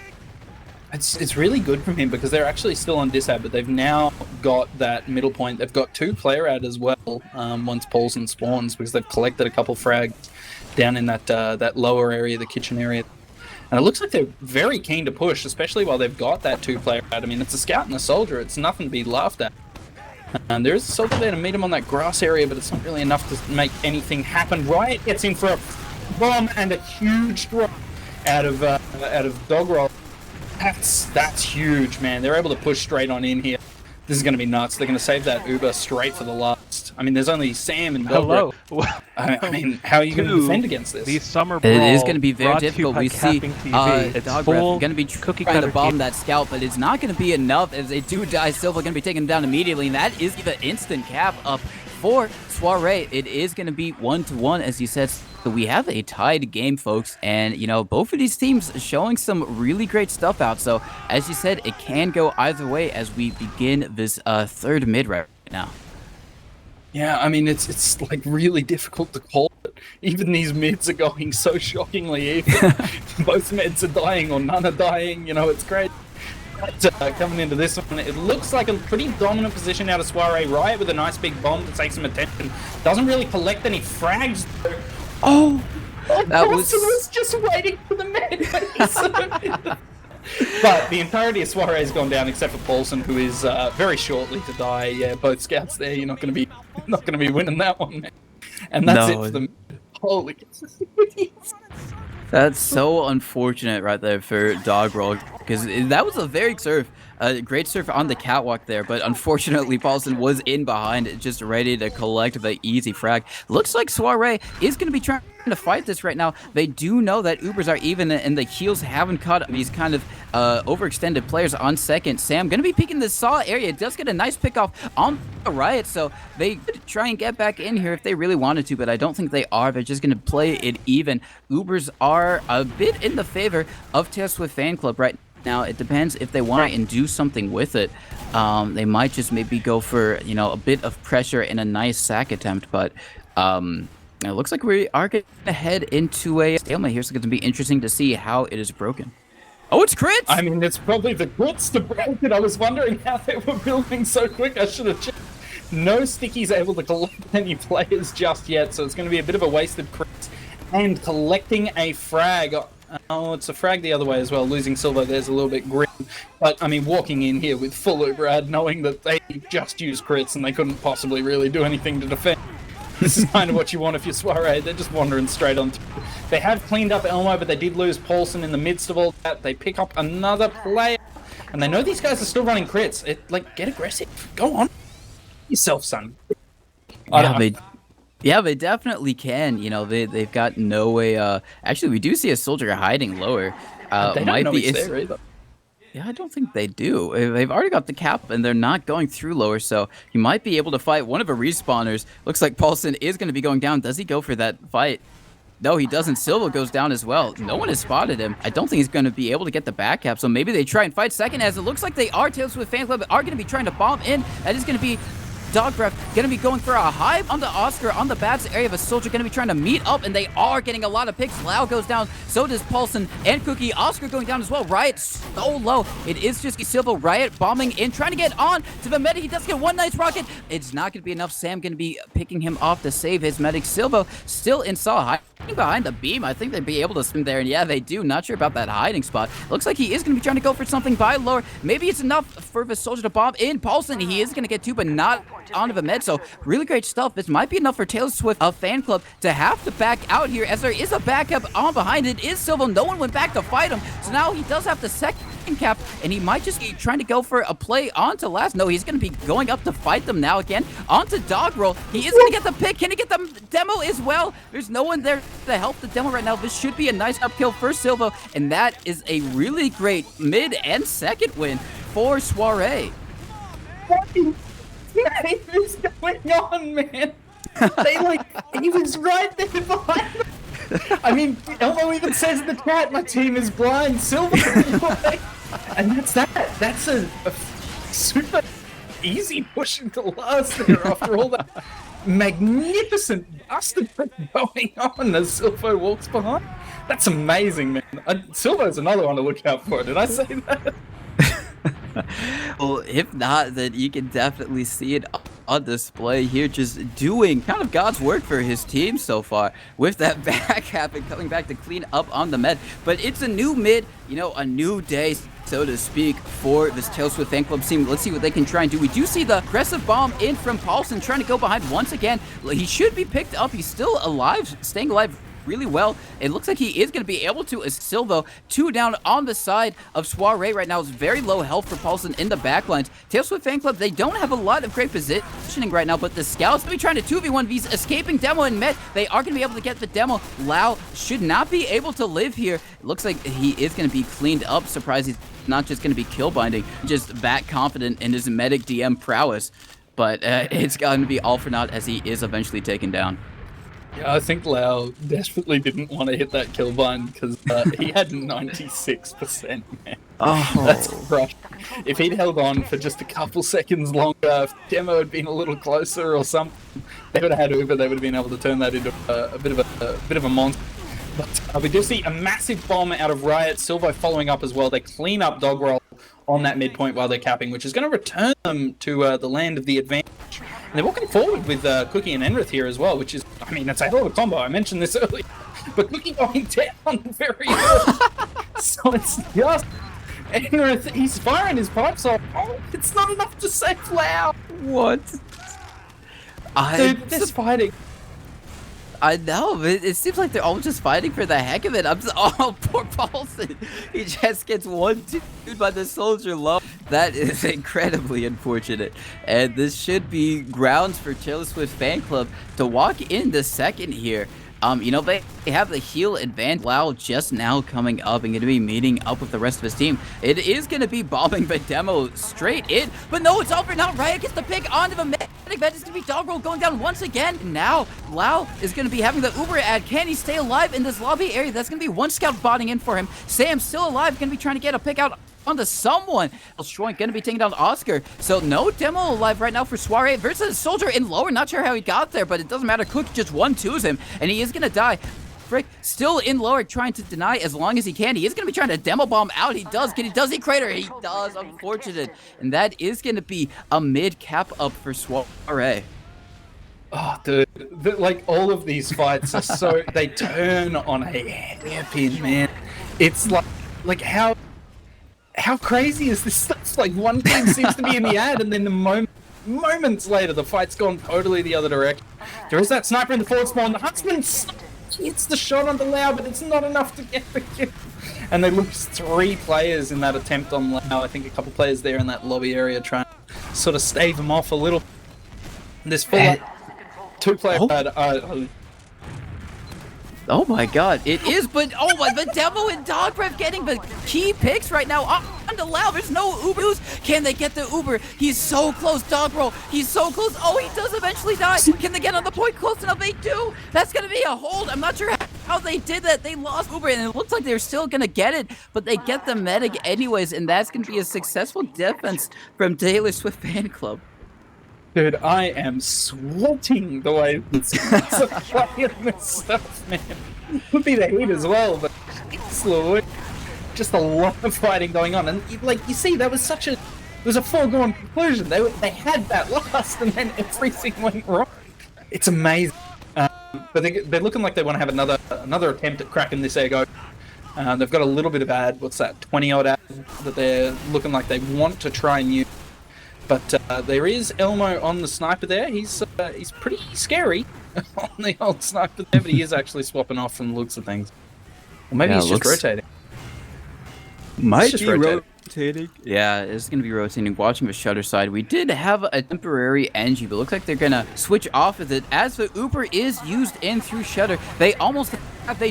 It's really good from him because they're actually still on disab, but they've now got that middle point. They've got 2 player ad as well once Paulson spawns, because they've collected a couple frags down in that lower area, the kitchen area. And it looks like they're very keen to push, especially while they've got that 2 player ad. I mean, it's a scout and a soldier. It's nothing to be laughed at. And there is a soldier there to meet him on that grass area, but it's not really enough to make anything happen. Riot gets in for a bomb and a huge drop out of dog roll. That's huge, man. They're able to push straight on in here. This is going to be nuts. They're going to save that Uber straight for the last. I mean, there's only Sam and Dog. Hello. I mean, how are you going to defend against this? The Summer Brawl. It is going to be very brought to you difficult. by We see CappingTV. It's Dog full going to be cookie trying to cutter bomb team. that scout, but it's not going to be enough as they do die. Silva going to be taken down immediately, and that is the instant cap up for Soiree. It is going to be 1-1, as you said. So we have a tied game, folks, and both of these teams showing some really great stuff out. So as you said, it can go either way as we begin this third mid right now. Yeah, I mean, it's like really difficult to call it. Even these mids are going so shockingly even. Both mids are dying or none are dying. It's great. But, coming into this one, it looks like a pretty dominant position out of Soiree. Riot with a nice big bomb to take some attention. Doesn't really collect any frags though. Oh, that was just waiting for the man. But the entirety of Soiree has gone down except for Paulson, who is very shortly to die. Yeah, both scouts there. You're not going to be winning that one, man. And that's it for them. Holy. That's so unfortunate right there for Dog Roll, because that was a very great surf on the catwalk there, but unfortunately Paulson was in behind, just ready to collect the easy frag. Looks like Soiree is going to be trying to fight this right now. They do know that Ubers are even, and the heals haven't caught these kind of overextended players on second. Sam going to be peeking the saw area. It does get a nice pick off on the Riot, so they could try and get back in here if they really wanted to, but I don't think they are. They're just going to play it even. Ubers are a bit in the favor of Taylor Swift fan club right now. It depends if they want to and do something with it. They might just maybe go for a bit of pressure in a nice sack attempt, but it looks like we are going to head into a stalemate here, so it's going to be interesting to see how it is broken. Oh, it's crits! I mean, it's probably the crits to break it. I was wondering how they were building so quick. I should have checked. No stickies able to collect any players just yet, so it's going to be a bit of a wasted crit. And collecting a frag. Oh, it's a frag the other way as well. Losing Silva there's a little bit grim. But, I mean, walking in here with full Uberad, knowing that they just used crits and they couldn't possibly really do anything to defend. This is kind of what you want if you're Soiree. They're just wandering straight on through. They have cleaned up Elmo, but they did lose Paulson in the midst of all that. They pick up another player. And they know these guys are still running crits. Get aggressive. Go on. Yourself, son. Yeah, they definitely can. You know, they've got no way. Actually, we do see a soldier hiding lower. They don't know he's there either. Yeah, I don't think they do. They've already got the cap, and they're not going through lower, so he might be able to fight one of the respawners. Looks like Paulson is going to be going down. Does he go for that fight? No, he doesn't. Silva goes down as well. No one has spotted him. I don't think he's going to be able to get the back cap, so maybe they try and fight second, as it looks like they are. Taylor Swift Fan Club are going to be trying to bomb in. That is going to be Dog Breath going to be going for a hive on the Oscar on the bats area of a soldier, going to be trying to meet up, and they are getting a lot of picks. Lau goes down, so does Paulson and Cookie. Oscar going down as well. Riot so low. It is just Silva. Riot bombing in, trying to get on to the medic. He does get one nice rocket. It's not going to be enough. Sam going to be picking him off to save his medic. Silva still in saw, hiding behind the beam. I think they'd be able to swim there, and yeah, they do. Not sure about that hiding spot. Looks like he is going to be trying to go for something by lower. Maybe it's enough for the soldier to bomb in. Paulson, he is going to get two, but not onto the med, so really great stuff. This might be enough for Taylor Swift Fan Club to have to back out here, as there is a backup on behind. It is Silva. No one went back to fight him, so now he does have the second cap, and he might just be trying to go for a play onto last. No, he's going to be going up to fight them now again. Onto Dog Roll. He is going to get the pick. Can he get the demo as well? There's no one there to help the demo right now. This should be a nice up kill for Silva, and that is a really great mid and second win for Soiree. What is going on, man? He was right there behind them. I mean, Elmo even says in the chat, my team is blind, Silver. And that's that. That's a super easy push into last there after all that magnificent busted going on as Silvo walks behind. That's amazing, man. Silvo's another one to look out for. Did I say that? Well, if not, then you can definitely see it on display here, just doing kind of God's work for his team so far with that back half and coming back to clean up on the med. But it's a new mid, you know, a new day, so to speak, for this Taylor Swift Fan Club team. Let's see what they can try and do. We do see the aggressive bomb in from Paulson, trying to go behind once again. He should be picked up. He's still alive, staying alive really well. It looks like he is going to be able to assist Silvo. Two down on the side of Soiree right now. It's very low health for Paulson in the backlines. Taylor Swift Fan Club, they don't have a lot of great positioning right now, but the scouts will be trying to 2v1 these escaping Demo and Met. They are going to be able to get the Demo. Lau should not be able to live here. It looks like he is going to be cleaned up. Surprised he's not just going to be kill binding, just that confident in his medic DM prowess. But it's going to be all for naught as he is eventually taken down. Yeah, I think Lau desperately didn't want to hit that kill bind because he had 96%, man. Oh, that's rough. If he'd held on for just a couple seconds longer, if Demo had been a little closer or something, they would have had Uber. They would have been able to turn that into a bit of a monster. But we do see a massive bomb out of Riot. Silvo following up as well. They clean up Dogroll on that midpoint while they're capping, which is going to return them to the land of the advantage. And they're walking forward with Cookie and Enrith here as well, which is, I mean, that's a hell of a combo. I mentioned this earlier. But Cookie going down very early. So it's just Enrith. He's firing his pipes off. Oh, it's not enough to save Lau. what? Dude, they're fighting. I know, it seems like they're all just fighting for the heck of it. Oh, poor Paulson. He just gets 1-2 by the soldier low. That is incredibly unfortunate. And this should be grounds for Taylor Swift Fan Club to walk in the second here. You know, they have the heal advantage. Lau just now coming up and going to be meeting up with the rest of his team. It is going to be bombing the Demo straight in, but no, it's all for now. Riot gets the pick onto the medic. That is going to be Dogroll going down once again. Now, Lau is going to be having the Uber ad. Can he stay alive in this lobby area? That's going to be one scout botting in for him. Sam still alive, going to be trying to get a pick out onto someone. Schroink going to be taking down Oscar. So no Demo alive right now for Soiree versus Soldier in lower. Not sure how he got there, but it doesn't matter. Cook just 1-2s him, and he is going to die. Frick, still in lower, trying to deny as long as he can. He is going to be trying to Demo bomb out. He does. Does he crater? He does. Unfortunate. And that is going to be a mid cap up for Soiree. Oh, dude, like all of these fights are so, they turn on a hairpin, man. It's like how crazy is this stuff? Like one team seems to be in the ad, and then the moments later, the fight's gone totally the other direction. There is that sniper in the forward spawn. The Huntsman hits the shot on the Lau, but it's not enough to get the kill. And they lose 3 players in that attempt on Lau. I think a couple players there in that lobby area trying to sort of stave him off a little. This full Two-player Oh. bad. Oh my god, it is, but oh my, the Demo and Dog Breath getting the key picks right now on the Lau. There's no Uber. Can they get the Uber? He's so close, Dog Roll. He's so close. Oh, he does eventually die. Can they get on the point close enough? They do. That's going to be a hold. I'm not sure how they did that. They lost Uber, and it looks like they're still going to get it, but they get the medic anyways, and that's going to be a successful defense from Taylor Swift fan club. Dude, I am sweating the way these guys are playing this stuff, man. Could be the heat as well, but it's Lord. Just a lot of fighting going on, and like you see, that was such a, it was a foregone conclusion. They had that last, and then everything went wrong. It's amazing, but they're looking like they want to have another attempt at cracking this ego. They've got a little bit of ad. What's that? 20-odd ad that they're looking like they want to try and use. But there is Elmo on the sniper there. He's pretty scary on the old sniper there, but he is actually swapping off from the looks of things. Or maybe he's just rotating. Might just be rotating. Yeah, it's going to be rotating. Watching the shutter side, we did have a temporary NG, but looks like they're going to switch off with it. As the Uber is used in through shutter, they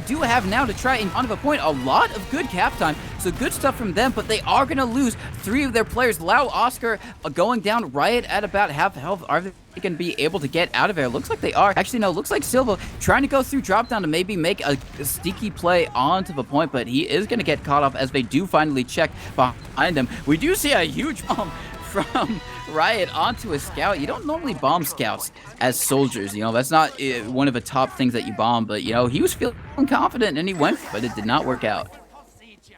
do have now to try and on a point a lot of good cap time, so good stuff from them, but they are going to lose 3 of their players. Lau, Oscar going down, Riot at about half health. Are they going to be able to get out of there? Looks like they are. Actually, no, looks like Silva trying to go through drop down to maybe make a sneaky play onto the point, but he is going to get caught off as they do finally check behind him. We do see a huge bomb from Riot onto a scout. You don't normally bomb scouts as soldiers, you know, that's not one of the top things that you bomb, but you know, he was feeling confident and he went, but it did not work out.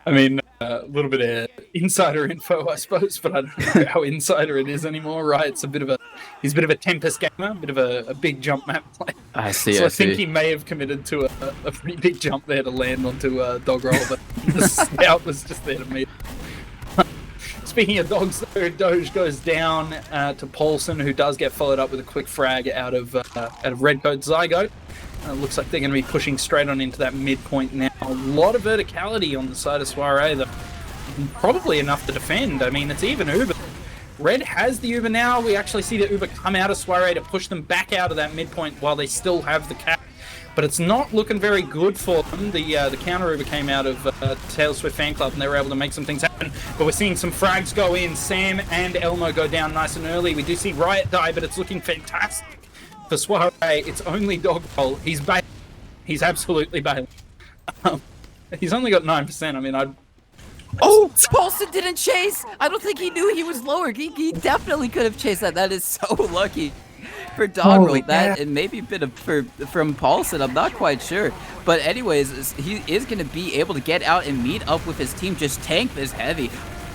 I mean, a little bit of insider info, I suppose, but I don't know how insider it is anymore, right? It's he's a bit of a Tempest gamer, a bit of a big jump map player. I see. So I think he may have committed to a pretty big jump there to land onto Dog Roll, but the scout was just there to meet. Speaking of dogs, though, Doge goes down to Paulson, who does get followed up with a quick frag out of Redcoat Zygote. Looks like they're going to be pushing straight on into that midpoint now. A lot of verticality on the side of Soiree, probably enough to defend. I mean, it's even Uber. Red has the Uber now. We actually see the Uber come out of Soiree to push them back out of that midpoint while they still have the cap. But it's not looking very good for them. The counter Uber came out of Taylor Swift fan club and they were able to make some things happen. But we're seeing some frags go in. Sam and Elmo go down nice and early. We do see Riot die, but it's looking fantastic. For Soiree, it's only Dog Roll. He's bailing. He's absolutely bailing. He's only got 9%. I mean, Oh, Paulson didn't chase. I don't think he knew he was lower. He definitely could have chased that. That is so lucky for Dog Roll. That and maybe a bit of from Paulson. I'm not quite sure. But anyways, he is going to be able to get out and meet up with his team. Just tank this heavy,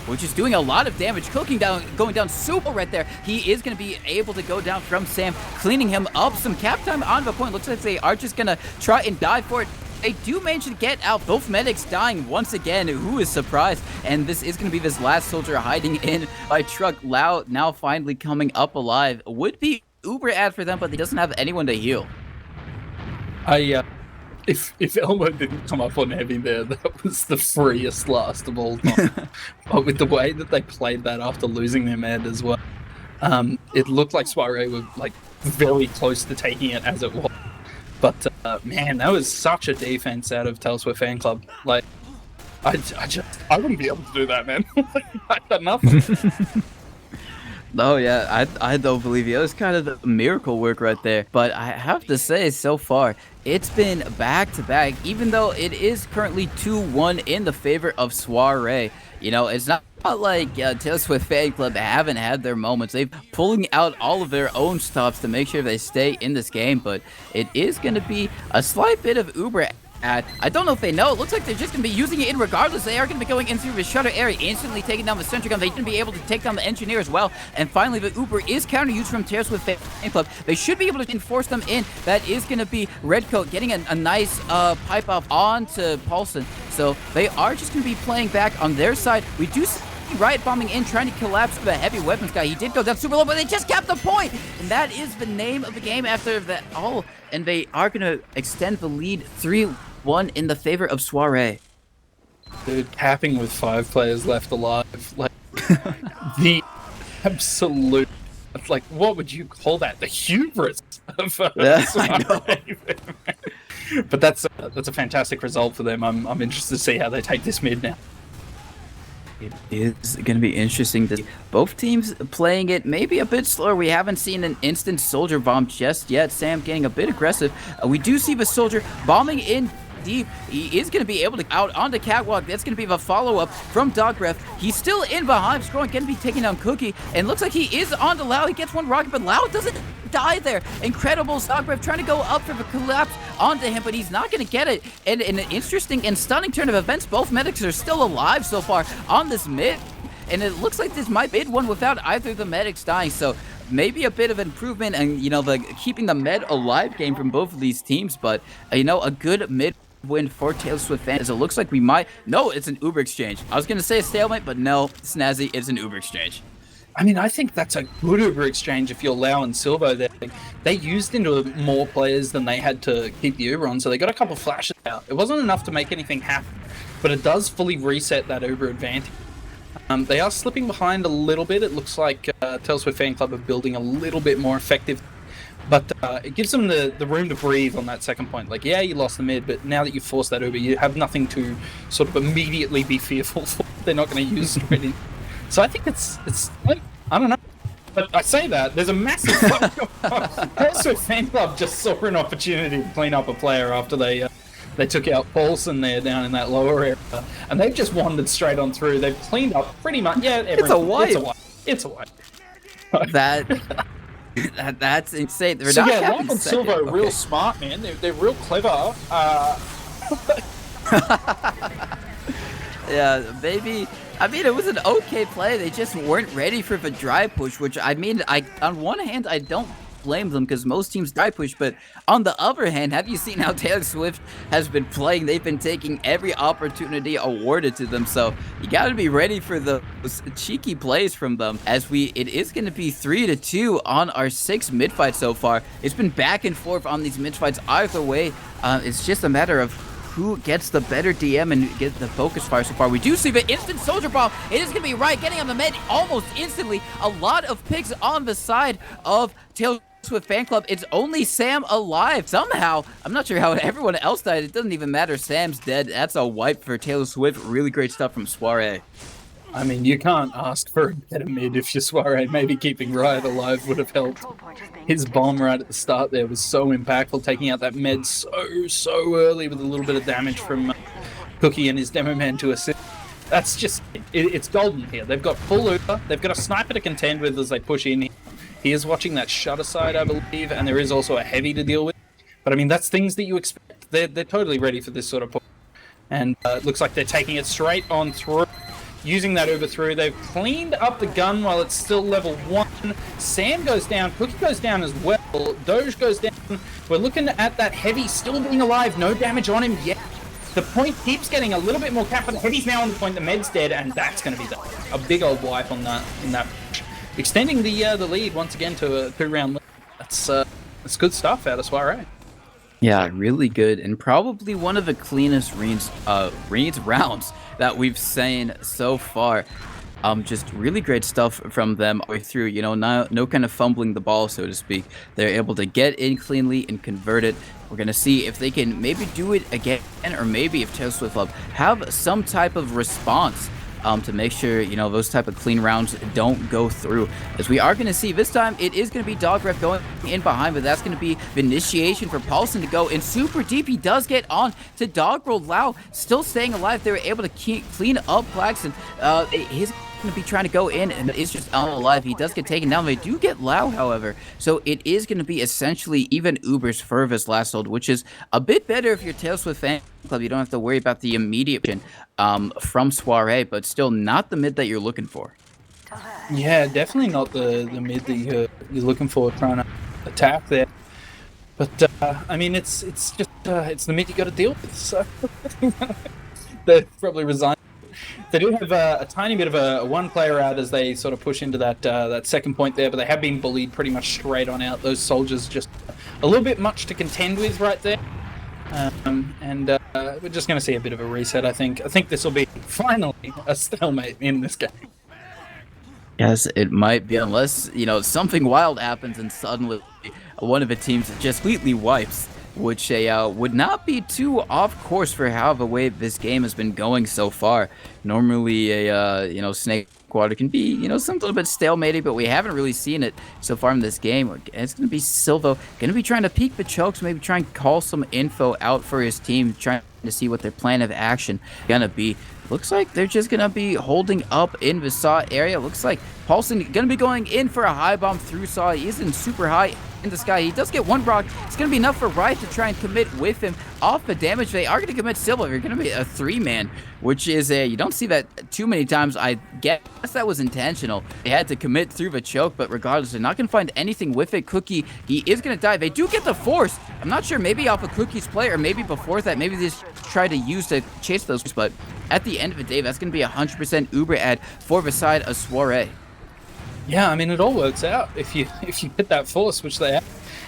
which is doing a lot of damage, going down super right there. He is going to be able to go down from Sam, cleaning him up. Some cap time on the point. Looks like they are just going to try and die for it. They do manage to get out, both medics dying once again. Who is surprised? And this is going to be this last soldier hiding in by truck. Lau now finally coming up alive. Would be uber ad for them, but he doesn't have anyone to heal. If Elmo didn't come up on heavy there, that was the freest last of all time. But with the way that they played that after losing their med as well, it looked like Soiree were like very close to taking it as it was. But man, that was such a defense out of Taylor Swift fan club. Like, I wouldn't be able to do that, man. I've done nothing. Oh yeah, I don't believe you. It was kind of the miracle work right there. But I have to say, so far, it's been back-to-back, even though it is currently 2-1 in the favor of Soiree. You know, it's not like Taylor Swift fan club haven't had their moments. They've pulling out all of their own stops to make sure they stay in this game, but it is going to be a slight bit of Uber ad. I don't know if they know. It looks like they're just going to be using it in regardless. They are going to be going in through the shutter area, instantly taking down the sentry gun. They can be able to take down the engineer as well. And finally, the Uber is counter-used from Taylor Swift fan club. They should be able to enforce them in. That is going to be Redcoat getting a nice pipe off onto Paulson. So they are just going to be playing back on their side. We do see Riot bombing in, trying to collapse the heavy weapons guy. He did go down super low, but they just kept the point. And that is the name of the game after that all. And they are going to extend the lead 3-1 in the favor of Soiree. Dude, capping with 5 players left alive. Like, the absolute It's like, what would you call that? The hubris of Yeah, I know. But that's a fantastic result for them. I'm interested to see how they take this mid now. It is going to be interesting to see both teams playing it maybe a bit slower. We haven't seen an instant soldier bomb just yet. Sam getting a bit aggressive. We do see the soldier bombing in deep. He is going to be able to out onto catwalk. That's going to be the follow-up from Dog Breath. He's still in behind. Scrolling going to be taking down Cookie, and looks like he is onto Lau. He gets one rocket, but Lau doesn't die there. Incredible. Dog Breath trying to go up for the collapse onto him, but he's not going to get it. And in an interesting and stunning turn of events, both medics are still alive so far on this mid, and it looks like this might be one without either of the medics dying. So maybe a bit of improvement and, you know, the keeping the med alive game from both of these teams, but you know, a good mid win for Taylor Swift fans. It looks like we might... No, it's an Uber exchange. I was going to say a stalemate, but no, Snazzy, it's an Uber exchange. I mean, I think that's a good Uber exchange if you're Lau and Silvo there. They used into more players than they had to keep the Uber on, so they got a couple flashes out. It wasn't enough to make anything happen, but it does fully reset that Uber advantage. They are slipping behind a little bit. It looks like Taylor Swift Fan Club are building a little bit more effective. But it gives them the room to breathe on that second point. Like, yeah, you lost the mid, but now that you've forced that Uber, you have nothing to sort of immediately be fearful for. They're not going to use it already. So I think it's like, I don't know. But I say that, there's a massive Taylor Swift Fan Club just saw an opportunity to clean up a player after they took out Paulson there down in that lower area. And they've just wandered straight on through. They've cleaned up pretty much, yeah, everything. It's a wipe. It's a wipe. That's insane. They're so not yeah, capping Locke and second. Silvo are real smart, man. They're real clever. Yeah, maybe. I mean, it was an okay play. They just weren't ready for the dry push, which, I mean, on one hand, I don't blame them because most teams dry push, but on the other hand, have you seen how Taylor Swift has been playing? They've been taking every opportunity awarded to them, so you got to be ready for those cheeky plays from them. It is going to be 3-2 on our 6 mid fights so far. It's been back and forth on these mid fights either way. It's just a matter of who gets the better DM and get the focus fire so far. We do see the instant soldier ball. It is going to be right, getting on the mid almost instantly. A lot of picks on the side of Taylor Swift Fan Club. It's only Sam alive. Somehow, I'm not sure how everyone else died. It doesn't even matter. Sam's dead. That's a wipe for Taylor Swift. Really great stuff from Soiree. I mean, you can't ask for a better mid if your Soiree. Maybe keeping Riot alive would have helped. His bomb right at the start there was so impactful, taking out that med so early with a little bit of damage from Cookie and his demo man to assist. That's just, it's golden here. They've got full Uber. They've got a sniper to contend with as they push in here. He is watching that shutter side, I believe, and there is also a heavy to deal with. But I mean, that's things that you expect. They're totally ready for this sort of push. And it looks like they're taking it straight on through. Using that Uber through, they've cleaned up the gun while it's still level 1. Sam goes down, Cookie goes down as well, Doge goes down. We're looking at that Heavy still being alive, no damage on him yet. The point keeps getting a little bit more cap, but the Heavy's now on the point, the Med's dead, and that's going to be a big old wipe on that in that push. Extending the lead once again to a 2-round lead. That's good stuff out of Soiree. Yeah, really good, and probably one of the cleanest reads rounds that we've seen so far. Just really great stuff from them all the way through. You know, no kind of fumbling the ball, so to speak. They're able to get in cleanly and convert it. We're gonna see if they can maybe do it again, or maybe if Taylor Swift Club have some type of response to make sure, you know, those type of clean rounds don't go through. As we are going to see this time, it is going to be Dog Rep going in behind, but that's going to be the initiation for Paulson to go in super deep. He does get on to Dog Roll. Lau still staying alive. They were able to clean up Plaxton. His going to be trying to go in, and is just alive. He does get taken down. They do get Lau, however, so it is going to be essentially even Uber's furthest last hold, which is a bit better if you're Taylor Swift Fan Club. You don't have to worry about the immediate from Soiree, but still not the mid that you're looking for. Yeah, definitely not the mid that you're looking for, trying to attack there. But I mean, it's just it's the mid you got to deal with. So they're probably resigned. They do have a tiny bit of a one player out as they sort of push into that second point there, but they have been bullied pretty much straight on out. Those soldiers just a little bit much to contend with right there. We're just going to see a bit of a reset, I think. I think this will be finally a stalemate in this game. Yes, it might be, unless, something wild happens and suddenly one of the teams just completely wipes, which would not be too off course for how the way this game has been going so far. Normally, Snake Water can be, some little bit stalemated, but we haven't really seen it so far in this game. It's going to be Silvo, going to be trying to peek the chokes, maybe try and call some info out for his team, trying to see what their plan of action going to be. Looks like they're just going to be holding up in the Saw area. Looks like Paulson going to be going in for a high bomb through Saw. He isn't super high in the sky. He does get one Brock. It's going to be enough for Riot to try and commit with him off the damage. They are going to commit Silva. They're going to be a 3-man, which is you don't see that too many times. I guess that was intentional. They had to commit through the choke, but regardless, they're not going to find anything with it. Cookie, he is going to die. They do get the force. I'm not sure, maybe off of Cookie's play, or maybe before that, maybe they just tried to use to chase those, but at the end of the day, that's going to be 100% Uber ad for the side of Soiree. Yeah, I mean, it all works out if you hit that force, which they have.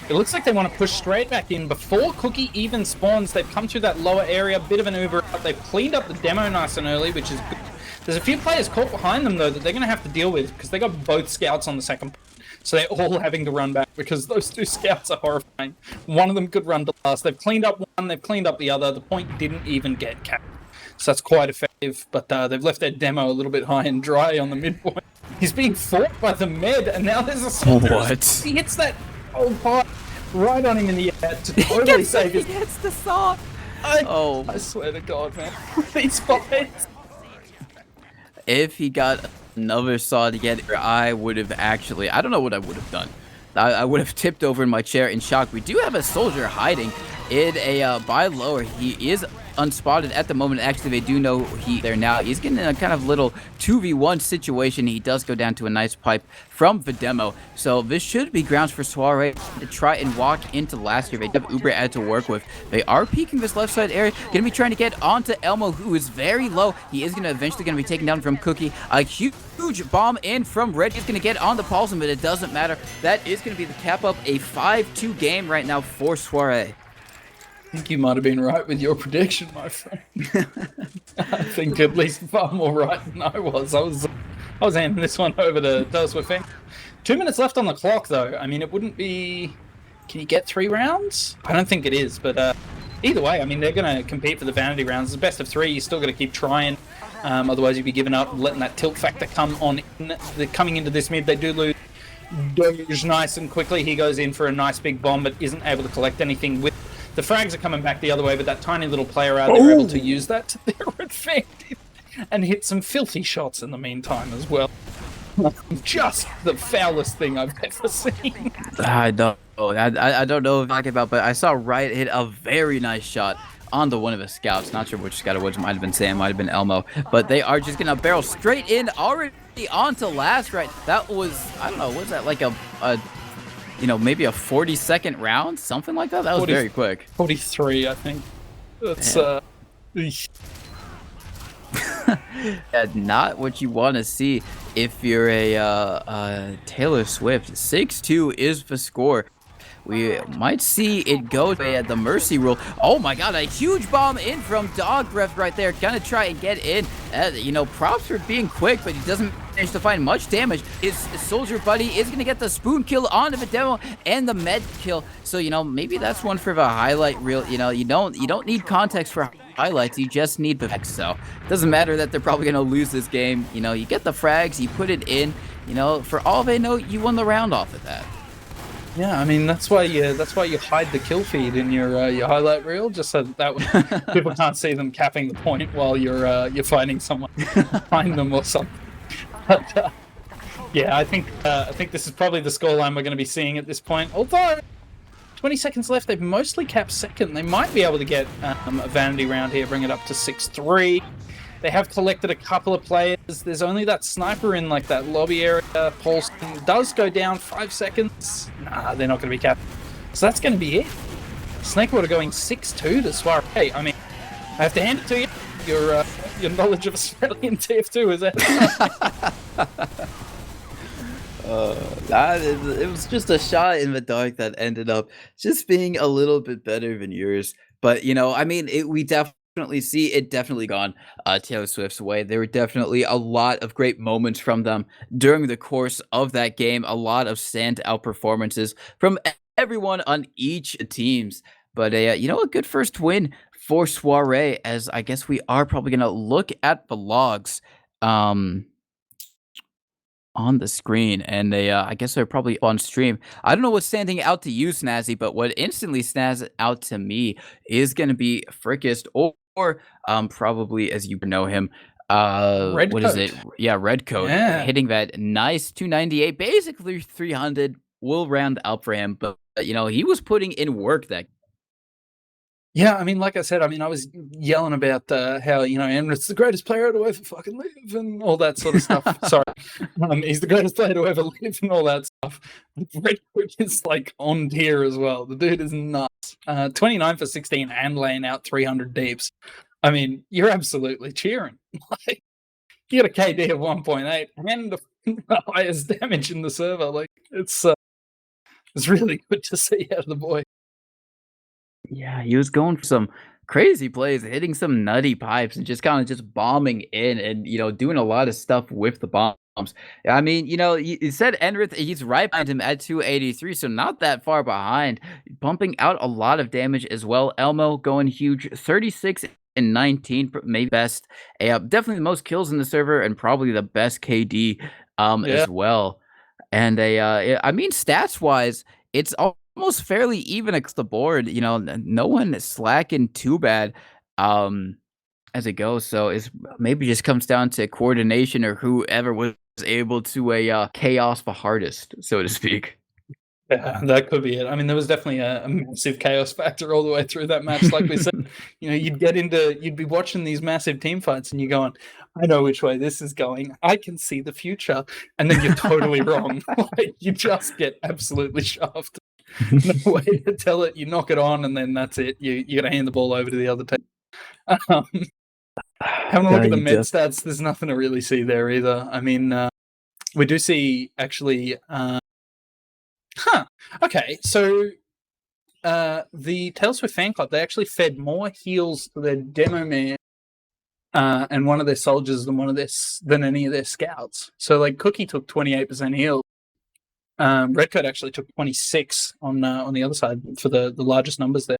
It looks like they want to push straight back in. Before Cookie even spawns, they've come through that lower area, bit of an Uber out. They've cleaned up the demo nice and early, which is good. There's a few players caught behind them, though, that they're going to have to deal with, because they got both scouts on the second point. So they're all having to run back, because those two scouts are horrifying. One of them could run to last. They've cleaned up one, they've cleaned up the other. The point didn't even get capped. So that's quite effective, but they've left their demo a little bit high and dry on the midpoint. He's being fought by the med, and now there's a soldier. What? He hits that old part right on him in the air to totally save his... He hits the Saw. I swear to God, man. These fights. If he got another Saw to get here, I would have actually... I don't know what I would have done. I would have tipped over in my chair in shock. We do have a soldier hiding in a buy lower. He is unspotted at the moment. Actually, they do know he there now. He's getting in a kind of little 2v1 situation. He does go down to a nice pipe from the demo. So this should be grounds for Soiree to try and walk into last year. They have Uber ad to work with. They are peeking this left side area. Going to be trying to get onto Elmo, who is very low. He is going to eventually going to be taken down from Cookie. A huge bomb in from Red. He's going to get onto Paulson, but it doesn't matter. That is going to be the cap up. A 5-2 game right now for Soiree. I think you might have been right with your prediction, my friend. I think at least far more right than I was. I was handing this one over to Dallas with him. 2 minutes left on the clock, though. I mean, it wouldn't be... Can you get 3 rounds? I don't think it is, but either way, I mean, they're going to compete for the vanity rounds. It's best of 3. You still got to keep trying. Otherwise, you'd be giving up, letting that tilt factor come on in. Coming into this mid, they do lose Doge nice and quickly. He goes in for a nice big bomb, but isn't able to collect anything with. The frags are coming back the other way, but that tiny little player out there able to use that to their advantage and hit some filthy shots in the meantime as well. Just the foulest thing I've ever seen. I don't know. I don't know what I'm talking about, but I saw Riot hit a very nice shot onto one of the scouts. Not sure which scout it was. Might have been Sam, might have been Elmo. But they are just going to barrel straight in already onto last right. That was, I don't know, was that like a maybe a 40-second round? Something like that? That was very quick. 43, I think. That's, yeah, not what you want to see if you're a Taylor Swift. 6-2 is the score. We might see it go at the mercy rule. Oh my god, a huge bomb in from Dog Breath right there. Gonna try and get in. Props for being quick, but he doesn't manage to find much damage. His soldier buddy is gonna get the spoon kill onto the demo and the med kill. So, maybe that's one for the highlight reel. You don't need context for highlights. You just need the facts. So it doesn't matter that they're probably gonna lose this game. You get the frags, you put it in. For all they know, you won the round off of that. Yeah, I mean that's why you hide the kill feed in your highlight reel, just so that people can't see them capping the point while you're fighting someone behind them or something. But, yeah, I think this is probably the scoreline we're going to be seeing at this point. Although 20 seconds left, they've mostly capped second. They might be able to get a vanity round here, bring it up to 6-3. They have collected a couple of players. There's only that sniper in like that lobby area. Paulson does go down 5 seconds. Nah, they're not going to be capped. So that's going to be it. Snakewater going 6-2 to Soiree. I mean, I have to hand it to you. Your knowledge of Australian TF2 is it was just a shot in the dark that ended up just being a little bit better than yours. But, we definitely definitely see it definitely gone Taylor Swift's way. There were definitely a lot of great moments from them during the course of that game. A lot of standout performances from everyone on each teams. But a good first win for Soiree. As I guess we are probably gonna look at the logs. On the screen, and I guess they're probably on stream. I don't know what's standing out to you, Snazzy, but what instantly stands out to me is gonna be Frickest or probably as you know him, Red what is it? Coat. Yeah, Red Coat Yeah. hitting that nice 298, basically 300 will round out for him, but he was putting in work that. Yeah, I mean, like I said, I mean, I was yelling about how Emirates the greatest player to ever fucking live and all that sort of stuff. Sorry, he's the greatest player to ever live and all that stuff. Red Coat is like on tier as well. The dude is nuts. 29 for 16 and laying out 300 deeps. I mean, you're absolutely cheering. Like, you got a KD of 1.8 and the highest damage in the server. Like, it's really good to see out of the boy. Yeah, he was going for some crazy plays, hitting some nutty pipes and just kind of just bombing in and, doing a lot of stuff with the bombs. I mean, you said Enrith, he's right behind him at 283, so not that far behind, pumping out a lot of damage as well. Elmo going huge, 36 and 19, maybe best. Definitely the most kills in the server and probably the best KD as well. And I mean, stats-wise, it's almost fairly even across the board. No one is slacking too bad as it goes. So it's maybe just comes down to coordination or whoever was able to chaos the hardest, so to speak. Yeah, that could be it. I mean, there was definitely a massive chaos factor all the way through that match. Like we said, you'd be watching these massive team fights and you're going, I know which way this is going. I can see the future. And then you're totally wrong. Like, you just get absolutely shafted. No way to tell it. You knock it on and then that's it. You got to hand the ball over to the other team. Having a look at the med stats, there's nothing to really see there either. I mean, we do see actually... Okay, so the Taylor Swift fan club, they actually fed more heals to their demo man and one of their soldiers than any of their scouts. So like Cookie took 28% heal. Redcoat actually took 26 on the other side for the largest numbers there.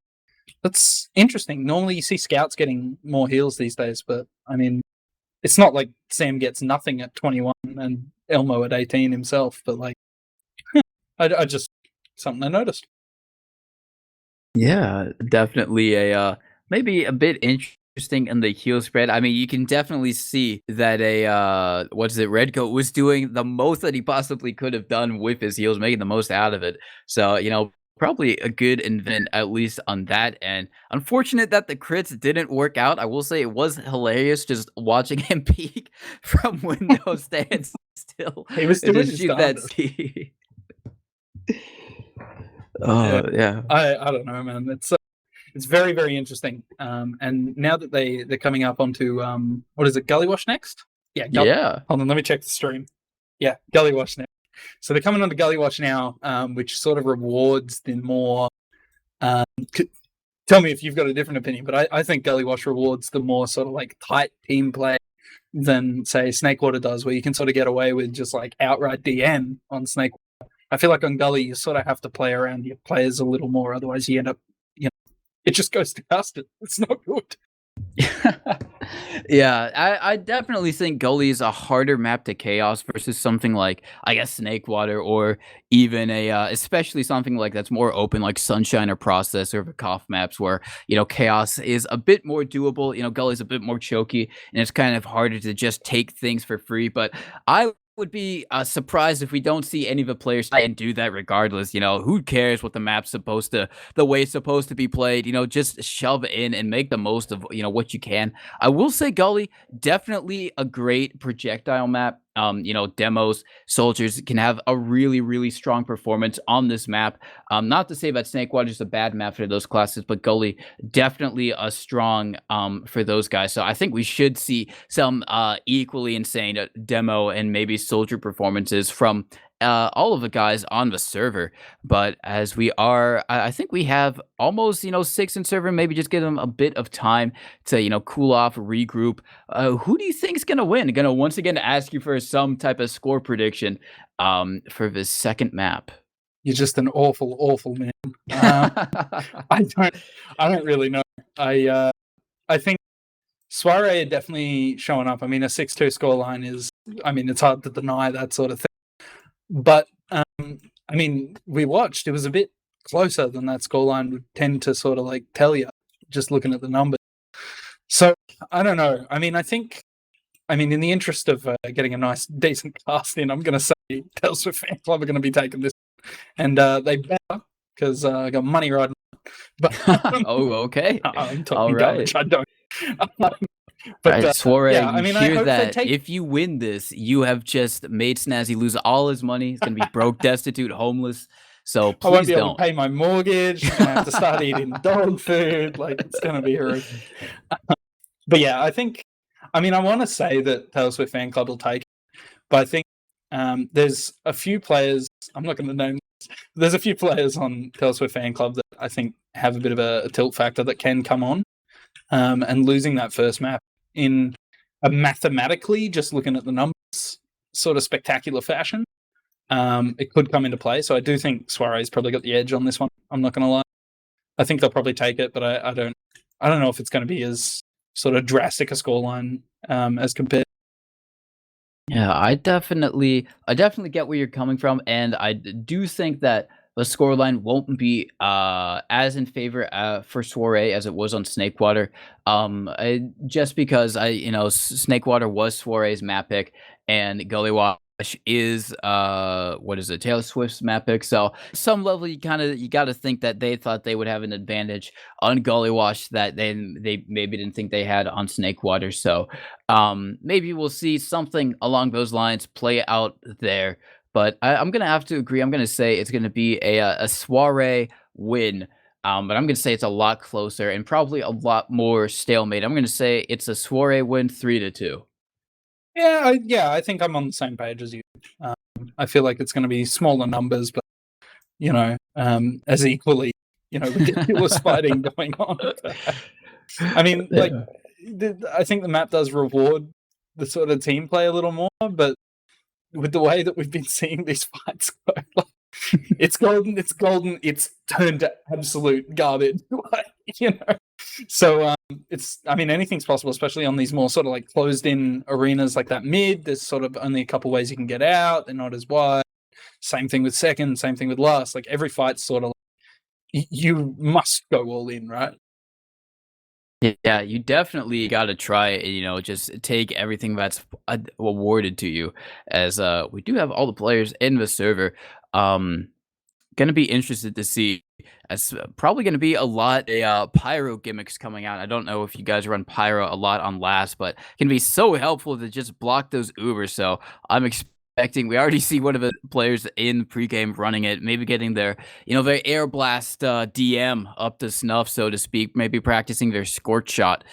That's interesting. Normally you see scouts getting more heals these days, but I mean, it's not like Sam gets nothing at 21 and Elmo at 18 himself, but like, I just something I noticed. Yeah, definitely maybe a bit interesting in the heal spread. I mean, you can definitely see that Redcoat was doing the most that he possibly could have done with his heals, making the most out of it. So, probably a good invent, at least on that end. Unfortunate that the crits didn't work out. I will say it was hilarious just watching him peek from window stands still. He was doing his that. Yeah. I don't know, man. It's very, very interesting. And now that they're coming up onto what is it, Gully Wash next? Yeah. Hold on, let me check the stream. Yeah, Gully Wash next. So they're coming on to Gully Wash now, which sort of rewards the more. Tell me if you've got a different opinion, but I think Gully Wash rewards the more sort of like tight team play than say Snakewater does, where you can sort of get away with just like outright DN on Snakewater. I feel like on Gully, you sort of have to play around your players a little more. Otherwise, you end up, it just goes to custard. It's not good. Yeah, I definitely think Gully is a harder map to Chaos versus something like, I guess, Snakewater, or even especially something like that's more open, like Sunshine or Process or Vakov maps where, Chaos is a bit more doable. Gully's a bit more choky, and it's kind of harder to just take things for free. But I would be surprised if we don't see any of the players try and do that regardless. Who cares what the map's the way it's supposed to be played? Just shove in and make the most of what you can. I will say Gully, definitely a great projectile map. Demos, soldiers can have a really, really strong performance on this map. Not to say that Snakewater is a bad map for those classes, but Gully definitely a strong for those guys. So I think we should see some equally insane demo and maybe soldier performances from all of the guys on the server. But as we are, I think we have almost 6 in server. Maybe just give them a bit of time to cool off, regroup. Who do you think is gonna win? Gonna once again ask you for some type of score prediction for the second map. You're just an awful, awful man. I don't really know. I think Soiree are definitely showing up. I mean, a 6-2 scoreline is, I mean, it's hard to deny that sort of thing. But, I mean, we watched, it was a bit closer than that scoreline would tend to sort of like tell you, just looking at the numbers. So, I don't know. I mean, in the interest of getting a nice, decent cast in, I'm going to say Taylor Swift Fan Club are going to be taking this. And they better, because I got money riding. But, oh, okay. I'm talking All right. garbage. I don't. But Soiree, yeah, I mean, I hear hope they that take- if you win this, you have just made Snazzy lose all his money. He's gonna be broke, destitute, homeless. So I won't please be able don't. to pay my mortgage. I'm gonna have to start eating dog food. Like, it's gonna be horrific. But yeah, I want to say that Taylor Swift Fan Club will take it, but I think there's a few players. I'm not going to name. There's a few players on Taylor Swift Fan Club that I think have a bit of a tilt factor that can come on, and losing that first map in a mathematically, just looking at the numbers, sort of spectacular fashion, it could come into play. So I do think Soiree's probably got the edge on this one. I'm not going to lie. I think they'll probably take it, but I don't know if it's going to be as sort of drastic a scoreline as compared. Yeah, I definitely get where you're coming from, and I do think that the scoreline won't be as in favor for Soiree as it was on Snakewater. Just because Snakewater was Soiree's map pick, and Gully Wash is Taylor Swift's map pick. So some level you got to think that they thought they would have an advantage on Gully Wash that they maybe didn't think they had on Snakewater. So maybe we'll see something along those lines play out there. But I'm gonna have to agree. I'm gonna say it's gonna be a Soiree win. But I'm gonna say it's a lot closer and probably a lot more stalemate. I'm gonna say it's a Soiree win, 3-2. Yeah, I think I'm on the same page as you. I feel like it's going to be smaller numbers, but as equally, ridiculous fighting going on. I mean, I think the map does reward the sort of team play a little more, but with the way that we've been seeing these fights go, it's golden, it's turned to absolute garbage. So anything's possible, especially on these more sort of like closed in arenas like that mid. There's sort of only a couple ways you can get out. They're not as wide. Same thing with second, same thing with last. Like every fight's sort of like, you must go all in, right? Yeah, you definitely got to try, just take everything that's awarded to you, as we do have all the players in the server. Gonna be interested to see. It's probably gonna be a lot of pyro gimmicks coming out. I don't know if you guys run pyro a lot on last, but it can be so helpful to just block those Ubers. So I'm expecting. We already see one of the players in pregame running it, maybe getting their air blast DM up to snuff, so to speak. Maybe practicing their scorch shot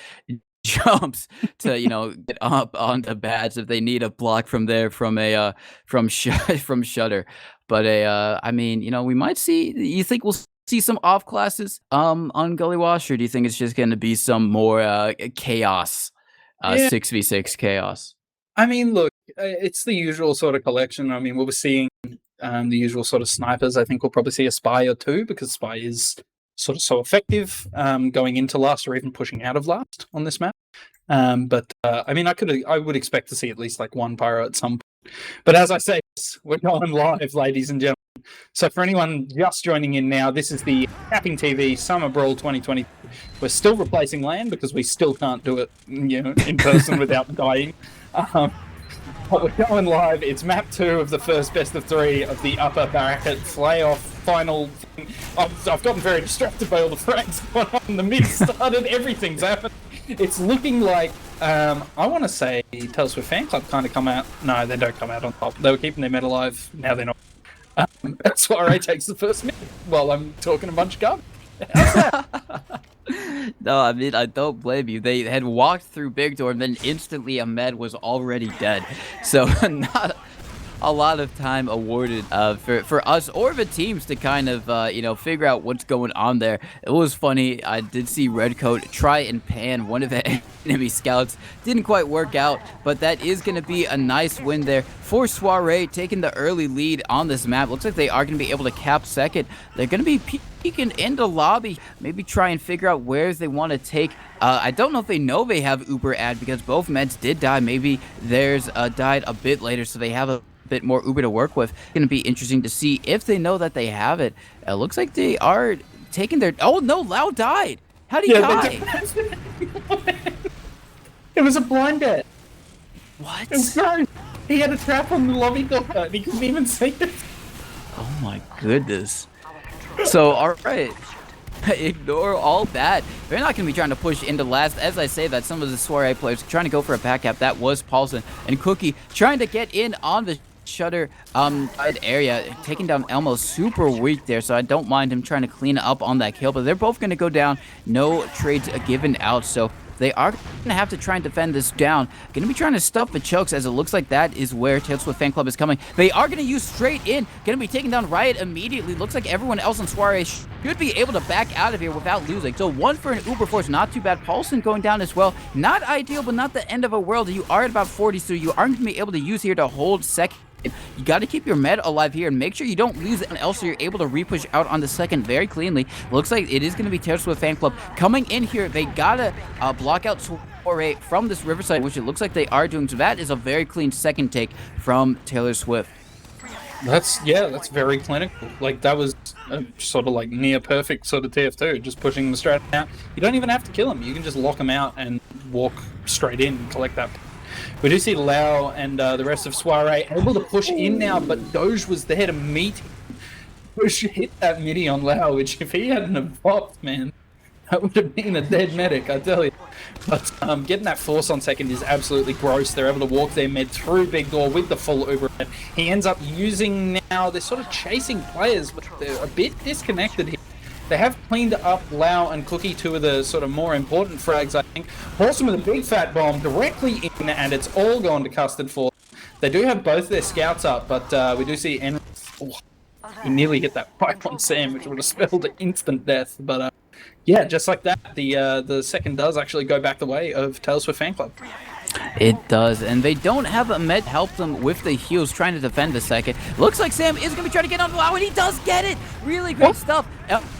jumps to get up on the bats if they need a block from there from Shutter. But we might see. You think we'll see some off classes on Gully Wash, or do you think it's just going to be some more chaos, 6v6 chaos? I mean, look, it's the usual sort of collection. I mean, we were seeing the usual sort of snipers. I think we'll probably see a spy or two, because spy is sort of so effective going into last or even pushing out of last on this map. But I would expect to see at least like one pyro at some point. But as I say, we're going live, ladies and gentlemen. So for anyone just joining in now, this is the CappingTV Summer Brawl 2020. We're still replacing LAN because we still can't do it, in person without dying. But we're going live. It's map 2 of the first best of 3 of the upper bracket playoff final thing. I've gotten very distracted by all the frags going on. The mid started, everything's happened. It's looking like, I want to say Taylor Swift Fan Club kind of come out. No, they don't come out on top. They were keeping their meta alive. Now they're not. Soiree takes the first mid while I'm talking a bunch of garbage. How's that? No, I don't blame you. They had walked through Big Door, and then instantly Ahmed was already dead. So a lot of time awarded for us or the teams to kind of, you know, figure out what's going on there. It was funny. I did see Redcoat try and pan one of the enemy scouts. Didn't quite work out, but that is going to be a nice win there for Soiree, taking the early lead on this map. Looks like they are going to be able to cap second. They're going to be peeking into lobby, maybe try and figure out where they want to take. I don't know if they know they have Uber ad because both meds did die. Maybe theirs died a bit later, so they have a bit more Uber to work with. Going to be interesting to see if they know that they have it. It looks like they are taking their... Oh, no, Lau died. How did he die? It was a blind bet. What? It was no. He had a trap on the lobby door and he couldn't even see it. Oh my goodness. So, alright. Ignore all that. They're not going to be trying to push into last. As I say that, some of the Soiree players trying to go for a back cap. That was Paulson and Cookie trying to get in on the shutter side area, taking down Elmo. Super weak there, so I don't mind him trying to clean up on that kill, but they're both going to go down. No trades given out, so they are going to have to try and defend this down. Going to be trying to stuff the chokes, as it looks like that is where Taylor Swift Fan Club is coming. They are going to use straight in. Going to be taking down Riot immediately. Looks like everyone else on Soiree should be able to back out of here without losing. So one for an Uber Force, not too bad. Paulson going down as well. Not ideal, but not the end of a world. You are at about 40, so you aren't going to be able to use here to hold second. You got to keep your med alive here and make sure you don't lose anyone else so you're able to repush out on the second very cleanly. Looks like it is going to be Taylor Swift Fan Club coming in here. They got to block out Soiree from this Riverside, which it looks like they are doing. So that is a very clean second take from Taylor Swift. That's very clinical. Like, that was sort of like near perfect sort of TF2, just pushing the straight out. You don't even have to kill him. You can just lock him out and walk straight in and collect that. We do see Lau and the rest of Soiree able to push in now, but Doge was there to meet him. Doge hit that midi on Lau, which if he hadn't have popped, man, that would have been a dead medic, I tell you. But getting that force on second is absolutely gross. They're able to walk their med through Big Door with the full Uber. He ends up using now, they're sort of chasing players, but they're a bit disconnected here. They have cleaned up Lau and Cookie, two of the sort of more important frags, I think. Paulson with a big fat bomb directly in, and it's all gone to Custard for. They do have both their scouts up, but we do see Enric. Oh, he nearly hit that pipe on Sam, which would have spelled instant death. But yeah, just like that, the second does actually go back the way of Taylor Swift Fan Club. It does, and they don't have a med help them with the heals trying to defend the second. Looks like Sam is going to be trying to get on Lau, and he does get it! Really great stuff.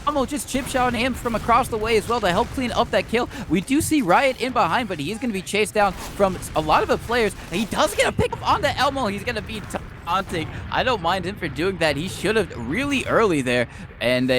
Elmo just chip shotting him from across the way as well to help clean up that kill. We do see Riot in behind, but he's going to be chased down from a lot of the players. He does get a pick up onto Elmo. He's going to be taunting. I don't mind him for doing that. He should have really early there, and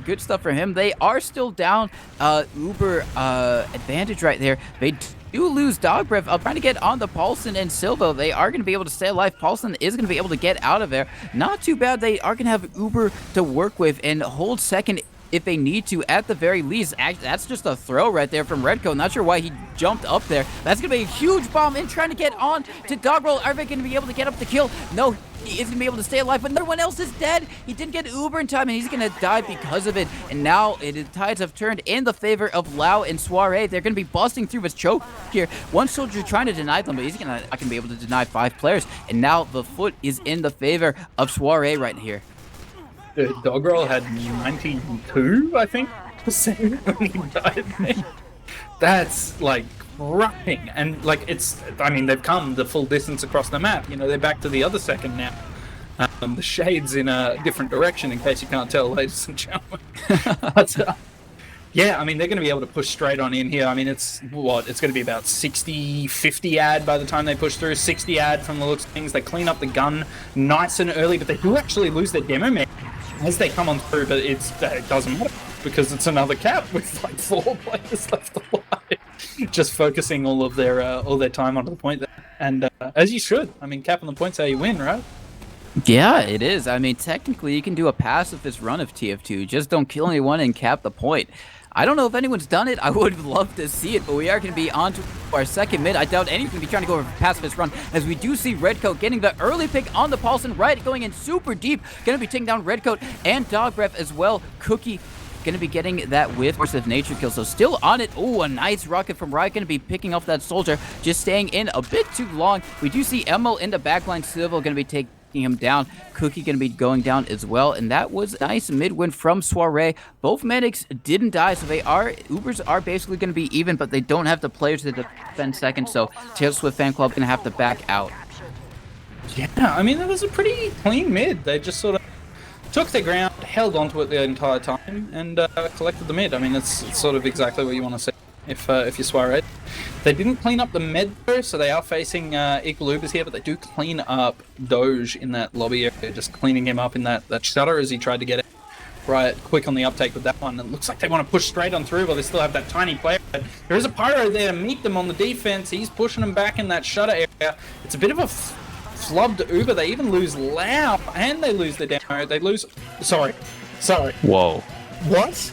good stuff for him. They are still down Uber advantage right there. They do lose Dog Breath up trying to get on the Paulson and Silvo. They are going to be able to stay alive. Paulson is going to be able to get out of there. Not too bad. They are going to have Uber to work with and hold second if they need to at the very least. That's just a throw right there from Redco. Not sure why he jumped up there. That's going to be a huge bomb in trying to get on to Doggerel. Are they going to be able to get up the kill? No. He is going to be able to stay alive, but everyone else is dead. He didn't get Uber in time, and he's going to die because of it. And now the tides have turned in the favor of Lau and Soiree. They're going to be busting through with choke here. One soldier trying to deny them, but he's not going to be able to deny 5 players. And now the foot is in the favor of Soiree right here. Doggerel had 92, I think, percent when he died. That's like crushing, and like I mean, they've come the full distance across the map. You know, they're back to the other second now. The shade's in a different direction, in case you can't tell, ladies and gentlemen. But yeah, I mean, they're going to be able to push straight on in here. I mean, it's going to be about 50 ad by the time they push through. 60 ad from the looks of things. They clean up the gun nice and early, but they do actually lose their demo man as they come on through. But it doesn't matter because it's another cap with like 4 players left alive, just focusing all their time onto the point there. And as you should. I mean, capping the points how you win, right? Yeah, it is. I mean, technically, you can do a pacifist run of TF2. Just don't kill anyone and cap the point. I don't know if anyone's done it. I would love to see it, but we are going to be on to our second mid. I doubt anyone's going to be trying to go for a pacifist run, as we do see Redcoat getting the early pick on the Paulson. Right, going in super deep. Going to be taking down Redcoat and Dog Breath as well. Cookie going to be getting that with Force of Nature kill, so still on it. Oh, a nice rocket from Riot, going to be picking off that soldier, just staying in a bit too long. We do see Emil in the backline. Silvo going to be taking him down. Cookie going to be going down as well, and that was a nice mid win from Soiree. Both medics didn't die, so Ubers are basically going to be even, but they don't have the players to defend second, so Taylor Swift fan club going to have to back out. Yeah, I mean, that was a pretty clean mid. They just sort of took their ground, held onto it the entire time, and collected the mid. I mean, it's sort of exactly what you want to see if you're Soiree. They didn't clean up the med though, so they are facing equal Ubers here, but they do clean up Doge in that lobby area, just cleaning him up in that shutter as he tried to get it right quick on the uptake with that one. It looks like they want to push straight on through, but they still have that tiny player. But there is a Pyro there to meet them on the defense. He's pushing them back in that shutter area. It's a bit of a flubbed Uber. They even lose Lau, and they lose their demo. They lose... Sorry. Whoa. What?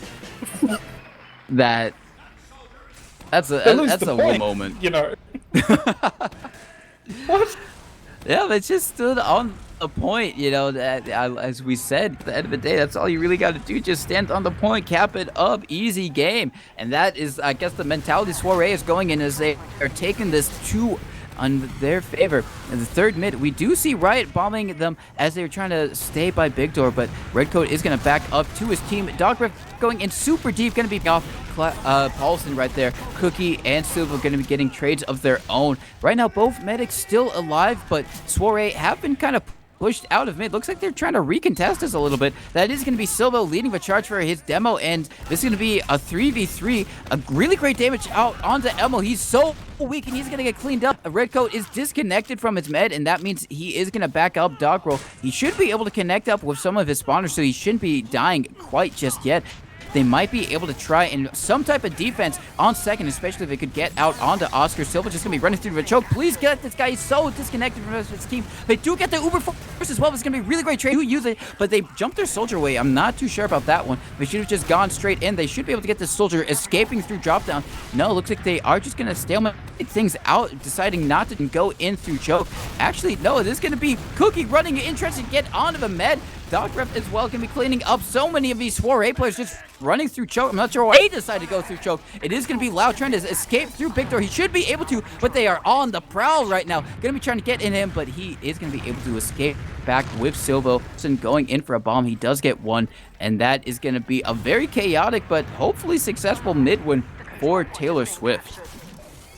That's a one moment. You know. What? Yeah, they just stood on the point, you know, that as we said, at the end of the day, that's all you really got to do. Just stand on the point, cap it up, easy game. And that is, I guess, the mentality Soiree is going in as they are taking this to on their favor. In the third mid, we do see Riot bombing them as they're trying to stay by Big Door, but Redcoat is going to back up to his team. Dogref going in super deep, going to be off Paulson right there. Cookie and Silva going to be getting trades of their own. Right now, both medics still alive, but Soiree have been kind of pushed out of mid. Looks like they're trying to recontest this a little bit. That is going to be Silva leading the charge for his demo, and this is going to be a 3v3. A really great damage out onto Elmo. He's so weak, and he's going to get cleaned up. Redcoat is disconnected from his med, and that means he is going to back up Dog Roll. He should be able to connect up with some of his spawners, so he shouldn't be dying quite just yet. They might be able to try in some type of defense on second, especially if they could get out onto Oscar. Silva just going to be running through the choke. Please get this guy. He's so disconnected from his team. They do get the Uber force as well. It's going to be a really great trade to use it, but they jumped their soldier away. I'm not too sure about that one. They should have just gone straight in. They should be able to get the soldier escaping through drop down. No, looks like they are just going to stalemate things out, deciding not to go in through choke. Actually, no, this is going to be Cookie running in, trying to get onto the med. Dogref as well can be cleaning up so many of these Soiree players just running through choke. I'm not sure why he decided to go through choke. It is going to be Lau trying to escape through Big Door. He should be able to, but they are on the prowl right now. Going to be trying to get in him, but he is going to be able to escape back with Silvo. Going in for a bomb. He does get one, and that is going to be a very chaotic but hopefully successful mid win for Taylor Swift.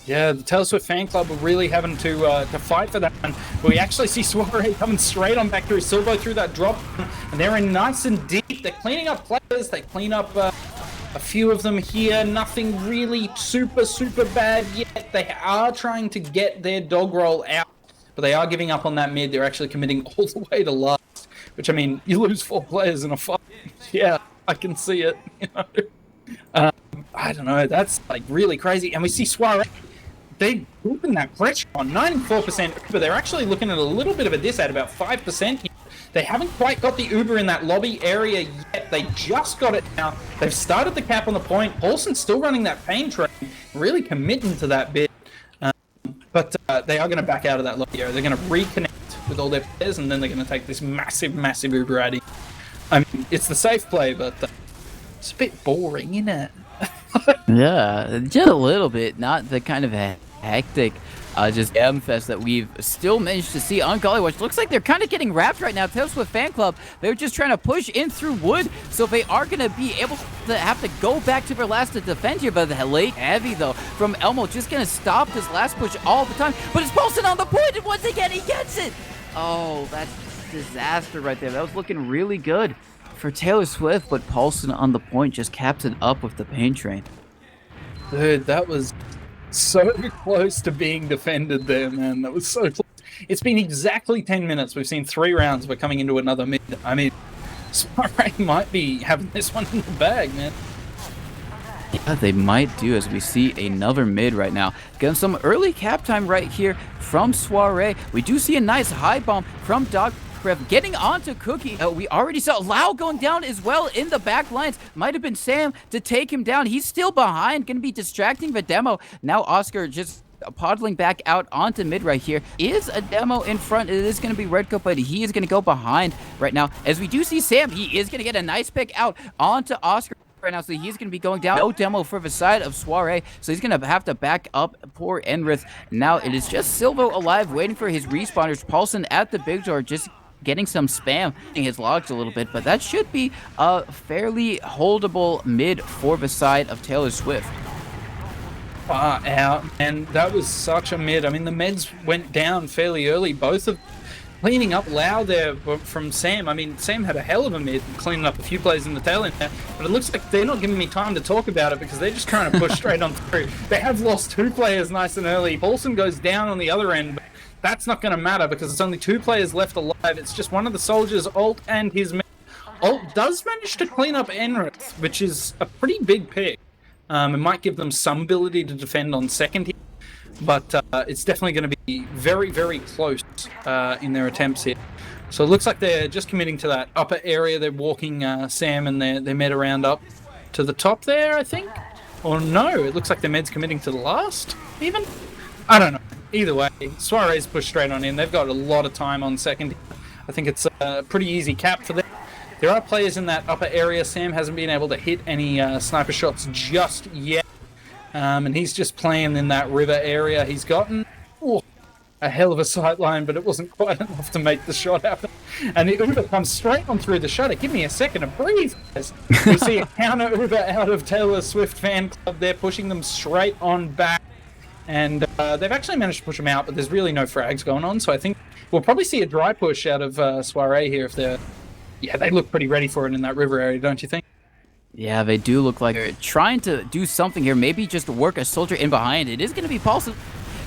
Yeah, the Taylor Swift fan club are really having to fight for that one. But we actually see Soiree coming straight on back through Silvo through that drop, and they're in nice and deep. They're cleaning up players. They clean up a few of them here. Nothing really super bad yet. They are trying to get their dog roll out, but they are giving up on that mid. They're actually committing all the way to last, which, I mean, you lose 4 players in a fight. Yeah, I can see it. You know? I don't know. That's like really crazy. And we see Soiree. They open that pressure on 94%, but they're actually looking at a little bit of a diss at about 5%. They haven't quite got the Uber in that lobby area yet. They just got it now. They've started the cap on the point. Paulson's still running that pain train, really committing to that bit. But they are going to back out of that lobby area. They're going to reconnect with all their players, and then they're going to take this massive Uber at him. I mean, it's the safe play, but it's a bit boring, isn't it? Yeah, just a little bit. Not the kind of hectic just M-Fest that we've still managed to see on Golly Watch. Looks like they're kind of getting wrapped right now. Taylor Swift fan club, they're just trying to push in through wood, so they are going to be able to have to go back to their last to defend here. But the late heavy, though, from Elmo, just going to stop this last push all the time. But it's Paulson on the point, and once again, he gets it. Oh, that's disaster right there. That was looking really good for Taylor Swift, but Paulson on the point just caps it up with the pain train. Dude, that was so close to being defended there, man. That was so close. It's been exactly 10 minutes. We've seen 3 rounds. We're coming into another mid. I mean, Soiree might be having this one in the bag, man. Yeah, they might do, as we see another mid right now. Getting some early cap time right here from Soiree. We do see a nice high bomb from Dog getting onto Cookie. We already saw Lau going down as well in the back lines. Might have been Sam to take him down. He's still behind, going to be distracting the demo. Now Oscar just poddling back out onto mid right here. Is a demo in front. It is going to be Redcoat, but he is going to go behind right now. As we do see Sam, he is going to get a nice pick out onto Oscar right now, so he's going to be going down. No demo for the side of Soiree, so he's going to have to back up poor Enrith. Now it is just Silvo alive, waiting for his respawners. Paulson at the big door, just getting some spam in his logs a little bit, but that should be a fairly holdable mid for the side of Taylor Swift. Far out, and that was such a mid. I mean, the meds went down fairly early, both of cleaning up loud there from Sam. I mean, Sam had a hell of a mid, cleaning up a few plays in the tail end there, but it looks like they're not giving me time to talk about it because they're just trying to push straight on through. They have lost 2 players nice and early. Paulson goes down on the other end, but that's not going to matter because it's only 2 players left alive. It's just one of the soldiers, Alt, and his mid. Alt does manage to clean up Enrith, which is a pretty big pick. It might give them some ability to defend on second here, but it's definitely going to be very, very close in their attempts here. So it looks like they're just committing to that upper area. They're walking Sam and their med around up to the top there, I think. Or no, it looks like their med's committing to the last, even? I don't know. Either way, Soiree's pushed straight on in. They've got a lot of time on second. I think it's a pretty easy cap for them. There are players in that upper area. Sam hasn't been able to hit any sniper shots just yet. And he's just playing in that river area. He's gotten a hell of a sight line, but it wasn't quite enough to make the shot happen. And the Uber comes straight on through the shutter. Give me a second to breathe, guys. We see a counter Uber out of Taylor Swift fan club there, pushing them straight on back. And they've actually managed to push them out, but there's really no frags going on. So I think we'll probably see a dry push out of Soiree here if they're... Yeah, they look pretty ready for it in that river area, don't you think? Yeah, they do look like they're trying to do something here. Maybe just work a soldier in behind. It is going to be Paulson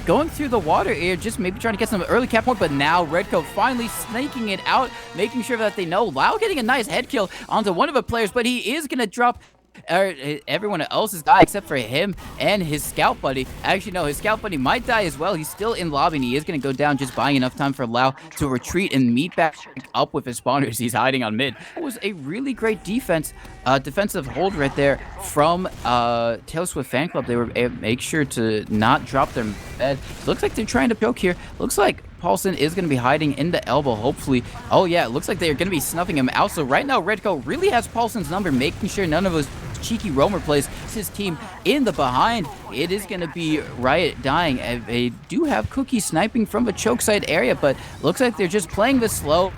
going through the water here, just maybe trying to get some early cap point, but now Redco finally snaking it out, making sure that they know. Lau getting a nice head kill onto one of the players, but he is going to drop everyone else is dying except for him and his scout buddy. Actually, no, his scout buddy might die as well. He's still in lobby, and he is going to go down, just buying enough time for Lau to retreat and meet back up with his spawners. He's hiding on mid. It was a really great defensive hold right there from Taylor Swift fan club. They were make sure to not drop their med. Looks like they're trying to poke here. Looks like Paulson is going to be hiding in the elbow, hopefully. Oh, yeah, it looks like they're going to be snuffing him out. So right now, Redco really has Paulson's number, making sure none of those cheeky roamer plays his team in the behind. It is going to be Riot dying. They do have Cookie sniping from the choke side area, but looks like they're just playing this slow,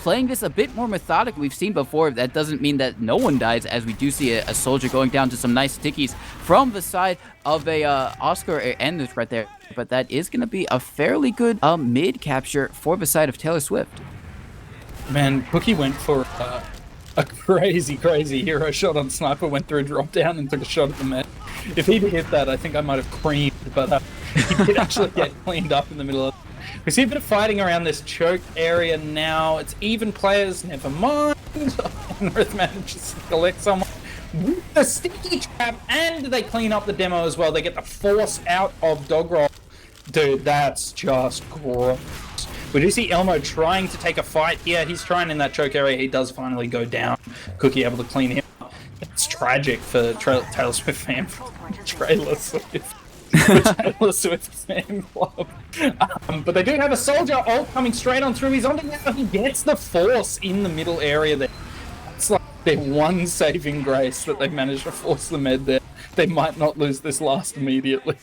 playing this a bit more methodic. We've seen before. That doesn't mean that no one dies, as we do see a soldier going down to some nice stickies from the side of a Oscar and this right there. But that is going to be a fairly good mid capture for the side of Taylor Swift. Man, Cookie went for a crazy hero shot on sniper, went through a drop down and took a shot at the med. If he'd hit that, I think I might have creamed, but he did actually get cleaned up in the middle of it. We see a bit of fighting around this choke area now. It's even players, never mind. Enrith manages to collect someone with the sticky trap, and they clean up the demo as well. They get the force out of Dogroll. Dude, that's just gross. We do see Elmo trying to take a fight here. He's trying in that choke area. He does finally go down. Cookie able to clean him up. It's tragic for Taylor Swift fan. Taylor Swift fan club. But they do have a soldier ult coming straight on through. He's on now. He gets the force in the middle area there. It's like their one saving grace that they've managed to force the med there. They might not lose this last immediately.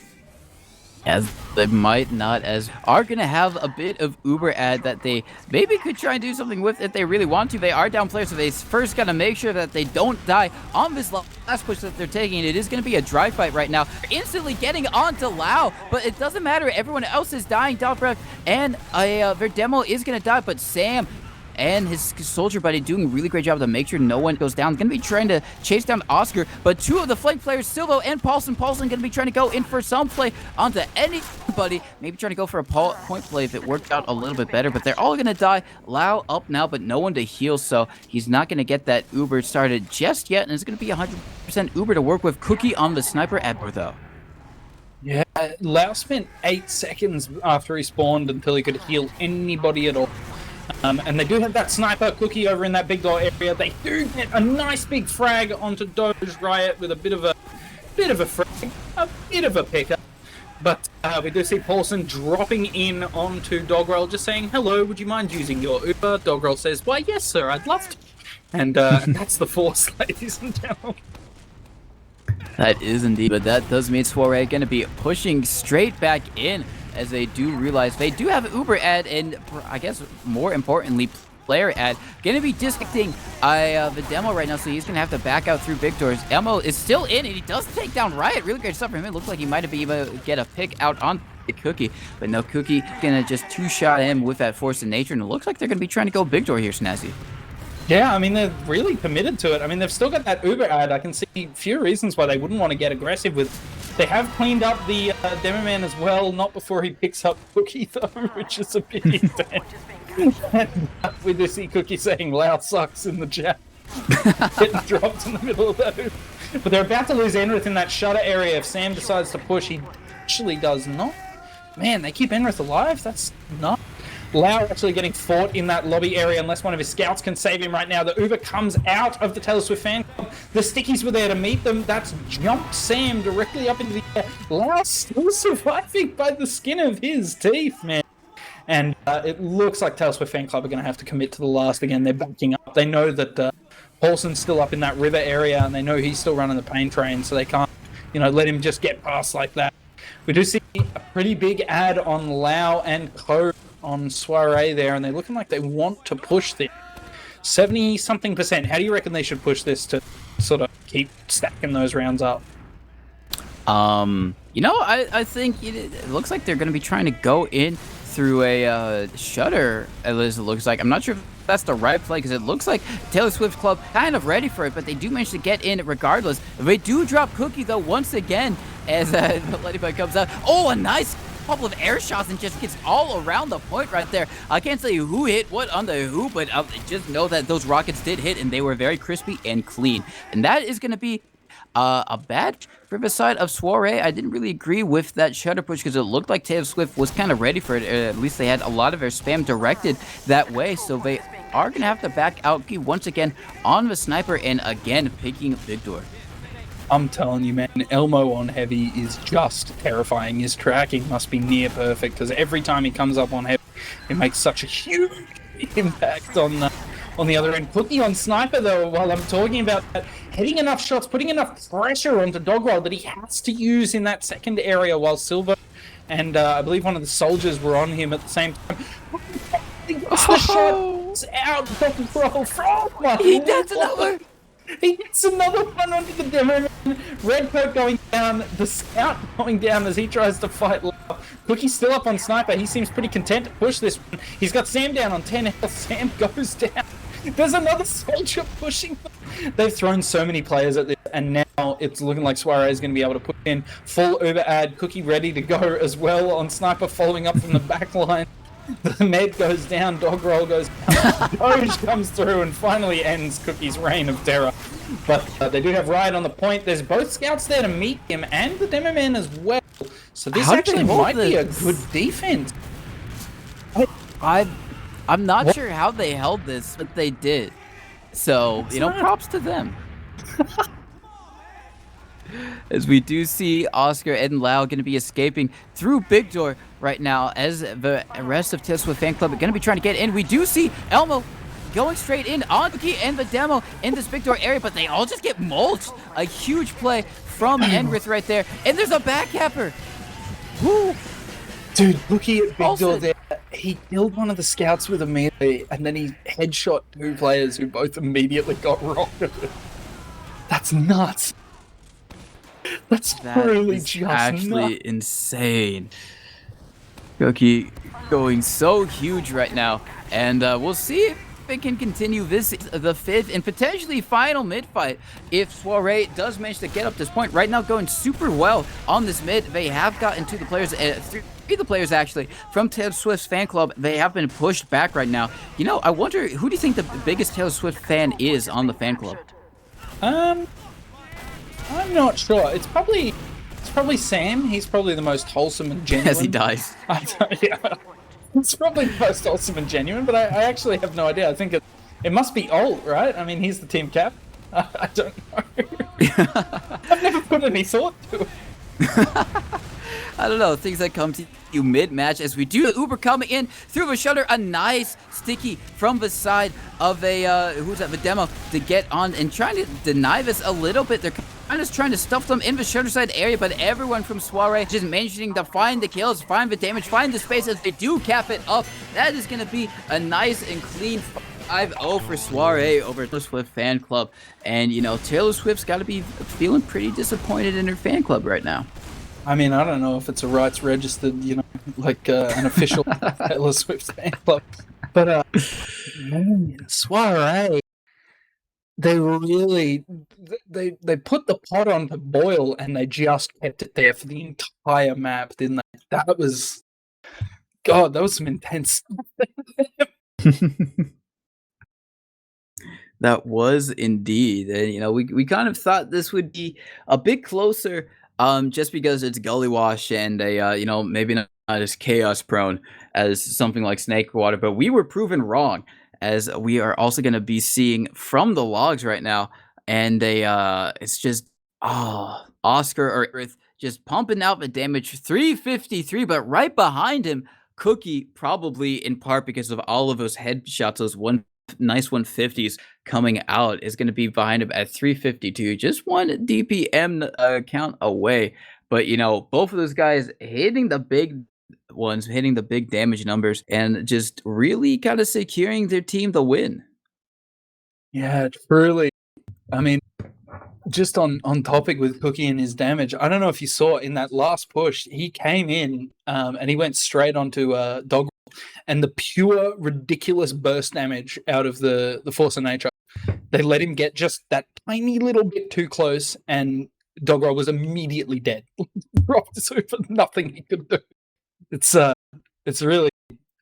As they might not, as are going to have a bit of Uber ad that they maybe could try and do something with if they really want to. They are down players, so they first got to make sure that they don't die on this last push that they're taking. It is going to be a dry fight right now. Instantly getting onto Lau, but it doesn't matter. Everyone else is dying. Dalbrecht and their demo is going to die, but Sam and his soldier buddy doing a really great job to make sure no one goes down. Going to be trying to chase down Oscar, but two of the flank players, Silvo and Paulson. Paulson going to be trying to go in for some play onto anybody. Maybe trying to go for a point play if it worked out a little bit better, but they're all going to die. Lau up now, but no one to heal, so he's not going to get that Uber started just yet, and it's going to be 100% Uber to work with. Cookie on the sniper at though. Yeah, Lau spent 8 seconds after he spawned until he could heal anybody at all. And they do have that sniper Cookie over in that big door area. They do get a nice big frag onto Doge Riot with a bit of a frag, a bit of a picker. But we do see Paulson dropping in onto Doggerel, just saying, "Hello, would you mind using your Uber?" Doggerel says, "Why, yes, sir, I'd love to." And that's the force, ladies and gentlemen. That is indeed, but that does mean Soiree going to be pushing straight back in, as they do realize they do have Uber ad, and I guess more importantly, player ad. Gonna be disconnecting the demo right now, so he's gonna have to back out through big doors. Elmo is still in, and he does take down Riot. Really great stuff for him. It looks like he might have been able to get a pick out on Cookie, but no, Cookie gonna just two-shot him with that force of nature, and it looks like they're gonna be trying to go big door here, Snazzy. Yeah, I mean, they're really committed to it. I mean, they've still got that Uber ad. I can see few reasons why they wouldn't want to get aggressive with. They have cleaned up the Demo Man as well, not before he picks up Cookie, though, which is a pity. We do see Cookie saying "Lao sucks" in the chat. Getting dropped in the middle of that. But they're about to lose Enrith in that shutter area. If Sam decides to push, he actually does not. Man, they keep Enrith alive? That's not. Lau actually getting fought in that lobby area unless one of his scouts can save him right now. The Uber comes out of the Taylor Swift fan club. The Stickies were there to meet them. That's jumped Sam directly up into the air. Lau still surviving by the skin of his teeth, man. And it looks like Taylor Swift fan club are going to have to commit to the last again. They're backing up. They know that Paulson's still up in that river area, and they know he's still running the pain train, so they can't, let him just get past like that. We do see a pretty big ad on Lau and Co on Soiree there, and they're looking like they want to push this 70-something%. How do you reckon they should push this to sort of keep stacking those rounds up? I think it looks like they're going to be trying to go in through a shutter, at least it looks like. I'm not sure if that's the right play, because it looks like Taylor Swift Club kind of ready for it, but they do manage to get in regardless. They do drop Cookie, though, once again, as Ladybug comes out. Oh, a nice couple of air shots and just gets all around the point right there. I can't say who hit what on the who, but just know that those rockets did hit, and they were very crispy and clean. And that is going to be a bad Riverside of Soiree. I didn't really agree with that shutter push because it looked like Taylor Swift was kind of ready for it. At least they had a lot of their spam directed that way, so they are going to have to back out once again on the sniper and again picking big door. I'm telling you, man, Elmo on heavy is just terrifying. His tracking must be near perfect because every time he comes up on heavy, it makes such a huge impact on the other end. Cookie on sniper, though, while I'm talking about that, hitting enough shots, putting enough pressure onto Dogwell that he has to use in that second area while Silver and I believe one of the soldiers were on him at the same time. He gets the shots out, Dogwell from That's another. He gets another one onto the demo man. Redcoat going down, the scout going down as he tries to fight Lau. Cookie's still up on sniper. He seems pretty content to push this one. He's got Sam down on 10 health. Sam goes down. There's another soldier pushing them. They've thrown so many players at this, and now it's looking like Soiree is going to be able to put in full Uber ad. Cookie ready to go as well on sniper, following up from the back line. The Maid goes down, dog roll goes down, Doge comes through and finally ends Cookie's reign of terror. But they do have Riot on the point. There's both scouts there to meet him and the Demo Man as well. So this actually might be a good defense. I'm not sure how they held this, but they did. So, props to them. As we do see Oscar and Lau going to be escaping through Big Door right now, as the rest of Taylor Swift fan club are going to be trying to get in. We do see Elmo going straight in on Cookie and the demo in this Big Door area, but they all just get mulched. A huge play from Enrith right there, and there's a backcapper. Woo! Dude, looking at Big Door there, he killed one of the scouts with a melee, and then he headshot two players who both immediately got rocketed. That's nuts. That's really just actually nuts. Insane. Cookie going so huge right now, and we'll see if they can continue this, the fifth and potentially final mid fight. If Soiree does manage to get up this point, right now going super well on this mid. They have gotten to the players, three of the players actually from Taylor Swift's fan club. They have been pushed back right now. I wonder, who do you think the biggest Taylor Swift fan is on the fan club? I'm not sure. It's probably Sam. He's probably the most wholesome and genuine. As he dies. Yeah. It's probably the most wholesome and genuine, but I actually have no idea. I think it must be Alt, right? I mean, he's the team cap. I don't know. I've never put any thought to it. I don't know, things that come to you mid-match as we do Uber coming in through the shutter, a nice sticky from the side of the demo to get on and trying to deny this a little bit. They're kind of trying to stuff them in the shutter side area, but everyone from Soiree just managing to find the kills, find the damage, find the space as they do cap it up. That is going to be a nice and clean 5-0 for Soiree over Taylor Swift fan club. And, you know, Taylor Swift's got to be feeling pretty disappointed in her fan club right now. I mean, I don't know if it's a rights registered, you know, like an official Taylor Swift fan club. But, man, Soiree, they really, they put the pot on to boil and they just kept it there for the entire map, didn't they? That was some intense stuff. That was indeed. And, you know, we kind of thought this would be a bit closer just because it's Gully Wash and you know, maybe not as chaos prone as something like Snake Water, but we were proven wrong, as we are also going to be seeing from the logs right now. And it's just, Oscar or Earth just pumping out the damage, 353, but right behind him, Cookie, probably in part because of all of those headshots, those nice 150s coming out, is going to be behind him at 352, just one DPM count away. But, you know, both of those guys hitting the big ones, hitting the big damage numbers, and just really kind of securing their team the win. Yeah, truly. I mean, just on topic with Cookie and his damage, I don't know if you saw in that last push, he came in and he went straight onto Dog, and the pure ridiculous burst damage out of the Force of Nature, they let him get just that tiny little bit too close, and Doggerel was immediately dead. Dropped for nothing he could do. It's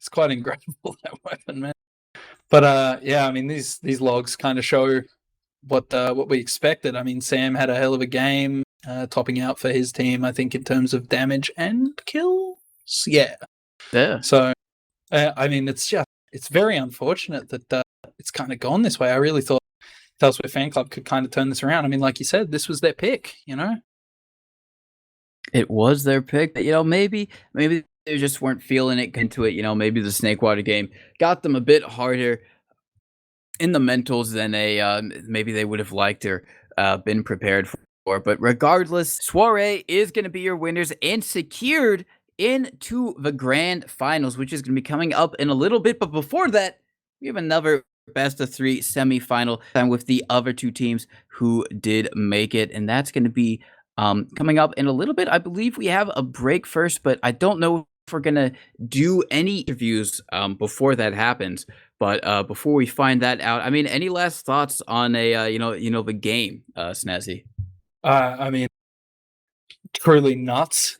quite incredible, that weapon, man. But yeah, I mean, these logs kind of show what we expected. I mean, Sam had a hell of a game, topping out for his team, I think, in terms of damage and kills. Yeah. So, I mean, it's very unfortunate that it's kind of gone this way. I really thought Taylor Swift fan club could kind of turn this around. I mean, like you said, this was their pick, you know? It was their pick. But, you know, maybe they just weren't feeling it into it. You know, maybe the Snakewater game got them a bit harder in the mentals than maybe they would have liked or been prepared for. But regardless, Soiree is going to be your winners and secured into the grand finals, which is going to be coming up in a little bit. But before that, we have another best of 3 semifinal time with the other two teams who did make it, and that's going to be coming up in a little bit. I believe we have a break first, but I don't know if we're going to do any interviews before that happens. But before we find that out, I mean, any last thoughts on the game, Snazzy? I mean, truly nuts.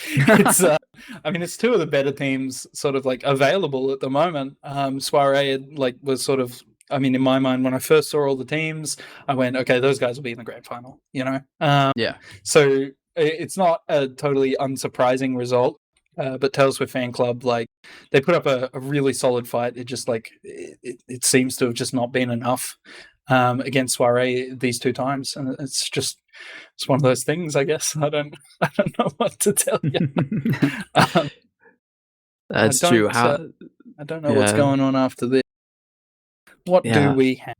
It's two of the better teams sort of like available at the moment. Soiree was sort of, I mean, in my mind, when I first saw all the teams, I went, okay, those guys will be in the grand final, you know? Yeah. So it's not a totally unsurprising result. But Taylor Swift fan club, like, they put up a really solid fight. It just it seems to have just not been enough against Soiree these two times, and it's one of those things. I guess I don't know what to tell you. That's true. I don't know what's going on after this. What do we have?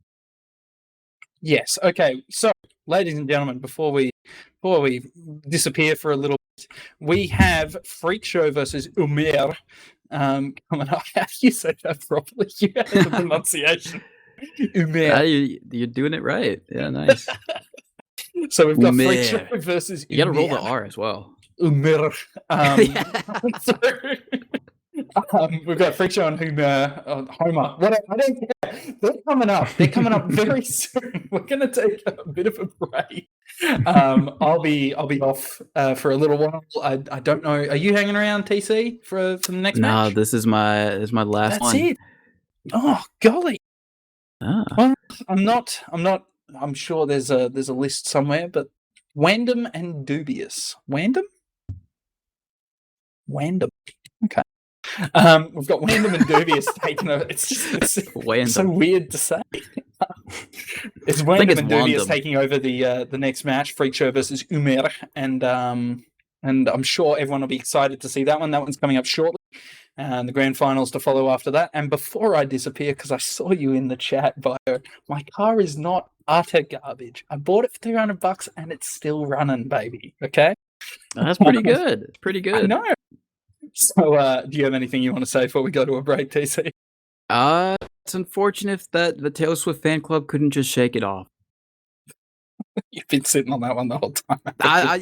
Yes. Okay. So, ladies and gentlemen, before we disappear for a little bit, we have Freak Show versus Umer coming up. How do you say that properly? You have the pronunciation. Umer. You're doing it right. Yeah, nice. So we've got Freak Show versus Umer. You got to roll the R as well. Umer. We've got Freak Show and Homer. I don't care. They're coming up. They're coming up very soon. We're going to take a bit of a break. I'll be off for a little while. I don't know. Are you hanging around, TC, for the next match? No, this is my last one. That's it. Oh golly. Well, I'm not. I'm sure there's a list somewhere, but Wandom and Dubious. Wandom. Okay. We've got Wandom and Dubious taking over. It's so weird to say. It's Wandom and Dubious taking over the next match, Freak Show versus Umer, and I'm sure everyone will be excited to see that one. That one's coming up shortly, and the grand finals to follow after that. And before I disappear, because I saw you in the chat bio, my car is not utter garbage. I bought it for $300 and it's still running, baby. Okay, that's pretty good. It's pretty good. I know. So, do you have anything you want to say before we go to a break, TC? it's unfortunate that the Taylor Swift fan club couldn't just shake it off. You've been sitting on that one the whole time. I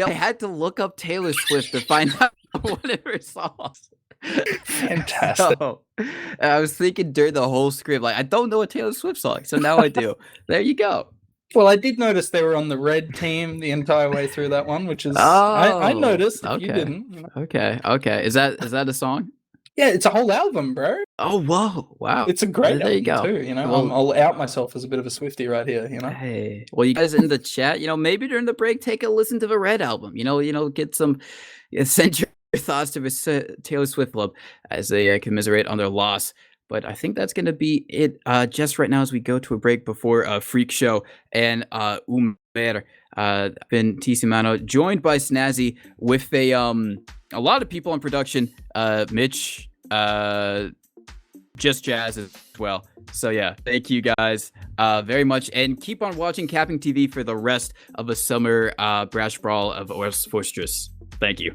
had to look up Taylor Swift to find out one of her songs. Fantastic. So, I was thinking during the whole script, like, I don't know a Taylor Swift song, so now I do. There you go. Well, I did notice they were on the red team the entire way through that one, which is I noticed. If you didn't. You know. Okay. Is that a song? Yeah, it's a whole album, bro. Oh, whoa, wow! It's a great There you album go. too. You know, Well- I'll out myself as a bit of a Swiftie right here. You know. Hey, well, you guys in the chat, maybe during the break, take a listen to the Red album. Get some, send your thoughts to the Taylor Swift club as they commiserate on their loss. But I think that's going to be it just right now as we go to a break before Freak Show and Umer. Been Tcmano, joined by Snazzy with a lot of people in production. Mitch, just Jazz as well. So yeah, thank you guys very much, and keep on watching Capping TV for the rest of the summer Brash Brawl of Ors Fortress. Thank you.